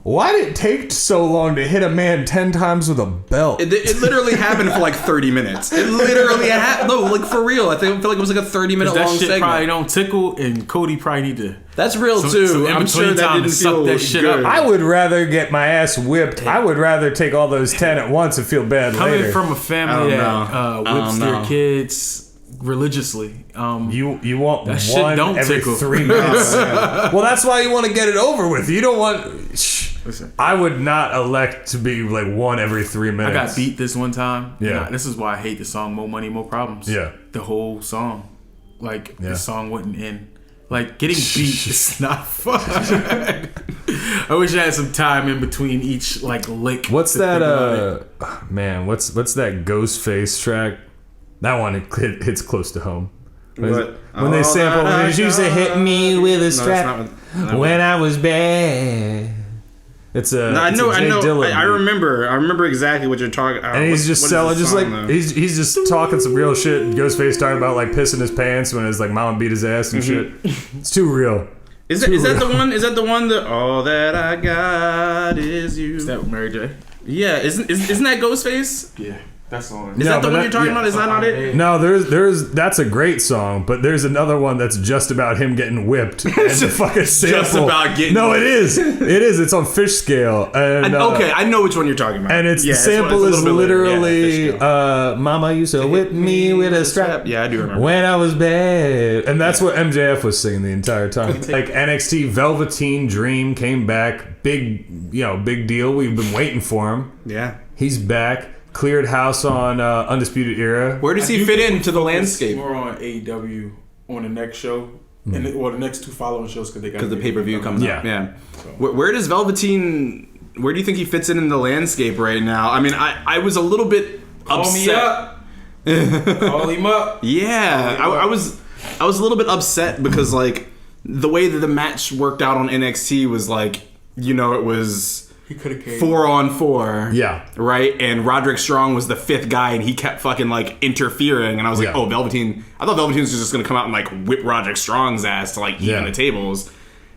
Why did it take so long to hit a man 10 times with a belt? It literally happened for like 30 minutes. It literally happened. No, like for real. I feel like it was like a 30-minute long shit segment. Probably don't tickle, and Cody probably need to. That's real too. I'm sure that didn't feel that shit good. up. I would rather get my ass whipped. I would rather take all those 10 at once and feel bad Coming later. from a family that whips their kids religiously. You want that shit one don't every tickle. 3 minutes. Well, that's why you want to get it over with. You don't want... Listen, I would not elect to be like one every 3 minutes. I got beat this one time. Yeah. This is why I hate the song More Money, More Problems. Yeah. The whole song. Like, the song wouldn't end. Like, getting beat is not fun. I wish I had some time in between each, like, lick. What's that, man, what's that Ghostface track? That one hits close to home. When they sample, when you say hit me with a strap when I was bad. It's a. No, I know. Dillon I remember exactly what you're talking. And he's just selling, just like he's just talking some real shit. Ghostface talking about like pissing his pants when his like mom beat his ass and shit. It's too real. Is that the one? Is that the one that all that I got is you? Is that Mary J? Yeah, isn't that Ghostface? Yeah. That's the one. Is that the one you're talking about? Is that not it? No, there's that's a great song, but there's another one that's just about him getting whipped. And the fucking sample. Just about getting. No, it is. It's on Fish Scale. And, okay, I know which one you're talking about. And the sample is literally, "Mama used to whip me with a strap." Yeah, I do remember. When I was bad, and that's what MJF was singing the entire time. Like NXT Velveteen Dream came back, big deal. We've been waiting for him. Yeah, he's back. Cleared house on Undisputed Era. Where does he fit into the landscape? More on AEW on the next show, and the next two following shows because the pay-per-view comes up. Yeah. So. Where does Velveteen? Where do you think he fits in the landscape right now? I mean, I was a little bit upset. Call him up. Yeah, I was a little bit upset because like the way that the match worked out on NXT was like, it was. He could have came 4-on-4. Yeah. Right? And Roderick Strong was the fifth guy and he kept fucking like interfering. And I was like, Velveteen. I thought Velveteen was just going to come out and like whip Roderick Strong's ass to like even the tables.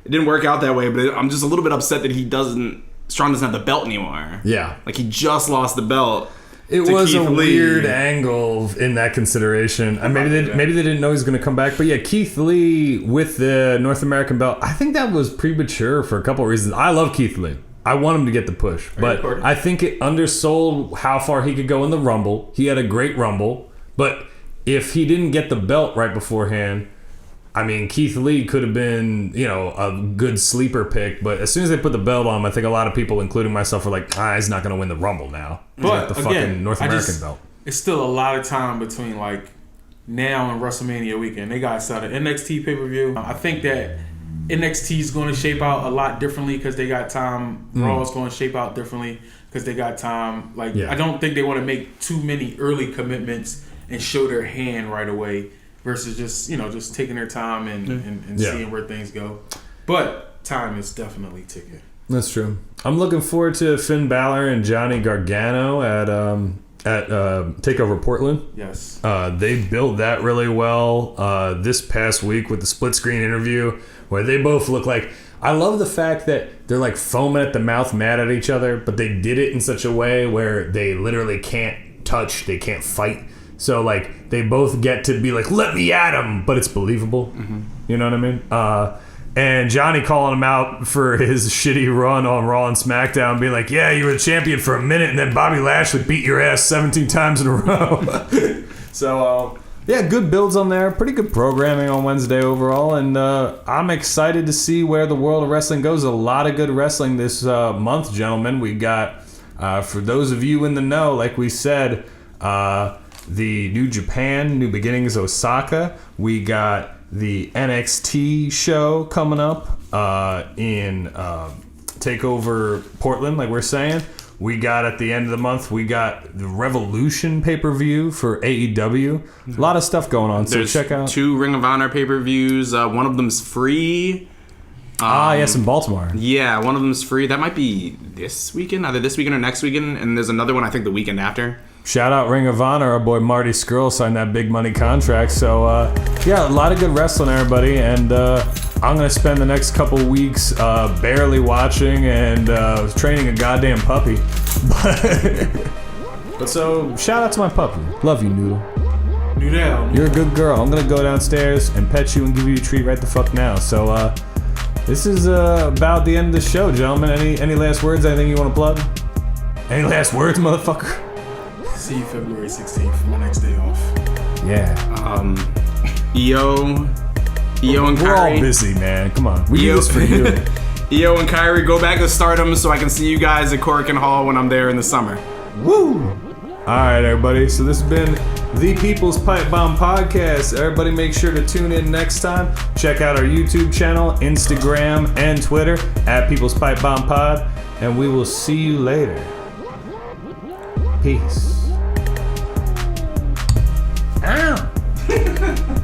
It didn't work out that way, but I'm just a little bit upset that Strong doesn't have the belt anymore. Yeah. Like he just lost the belt. It was a weird angle in that consideration. Maybe they didn't know he was going to come back. But yeah, Keith Lee with the North American belt, I think that was premature for a couple of reasons. I love Keith Lee. I want him to get the push, but I think it undersold how far he could go in the Rumble. He had a great Rumble, but if he didn't get the belt right beforehand, I mean, Keith Lee could have been, a good sleeper pick, but as soon as they put the belt on him, I think a lot of people, including myself, were like, he's not going to win the Rumble now. He's but got the fucking North American belt. It's still a lot of time between, like, now and WrestleMania weekend. They got set an NXT pay-per-view. I think that NXT is going to shape out a lot differently because they got time. Raw is going to shape out differently because they got time. Like, I don't think they want to make too many early commitments and show their hand right away versus just taking their time and seeing where things go. But time is definitely ticking. That's true. I'm looking forward to Finn Balor and Johnny Gargano at TakeOver Portland. Yes. They built that really well this past week with the split screen interview where they both look like, I love the fact that they're like foaming at the mouth mad at each other, but they did it in such a way where they literally can't touch, they can't fight. So like they both get to be like, let me at him, but it's believable. Mm-hmm. You know what I mean? And Johnny calling him out for his shitty run on Raw and SmackDown, being like, yeah, you were the champion for a minute, and then Bobby Lashley beat your ass 17 times in a row. So, good builds on there. Pretty good programming on Wednesday overall, and I'm excited to see where the world of wrestling goes. A lot of good wrestling this month, gentlemen. We got, for those of you in the know, like we said, the New Japan, New Beginnings Osaka. We got the NXT show coming up in TakeOver Portland, like we're saying. We got at the end of the month, we got the Revolution pay-per-view for AEW. A lot of stuff going on, so check out. 2 Ring of Honor pay-per-views. One of them's free. Yes, in Baltimore. Yeah, one of them's free. That might be this weekend, either this weekend or next weekend. And there's another one, I think, the weekend after. Shout out Ring of Honor. Our boy Marty Skrull signed that big money contract. So, a lot of good wrestling, everybody. And I'm going to spend the next couple weeks barely watching and training a goddamn puppy. But so, shout out to my puppy. Love you, Noodle. Noodle. You're a good girl. I'm going to go downstairs and pet you and give you a treat right the fuck now. So, this is about the end of the show, gentlemen. Any last words? Anything you want to plug? Any last words, motherfucker? See you February 16th for my next day off. Yeah. EO and Kyrie. We're all busy, man. Come on. We do this for you. EO and Kyrie, go back to Stardom so I can see you guys at Korakuen Hall when I'm there in the summer. Woo! All right, everybody. So this has been The People's Pipe Bomb Podcast. Everybody make sure to tune in next time. Check out our YouTube channel, Instagram, and Twitter at People's Pipe Bomb Pod. And we will see you later. Peace. Ow!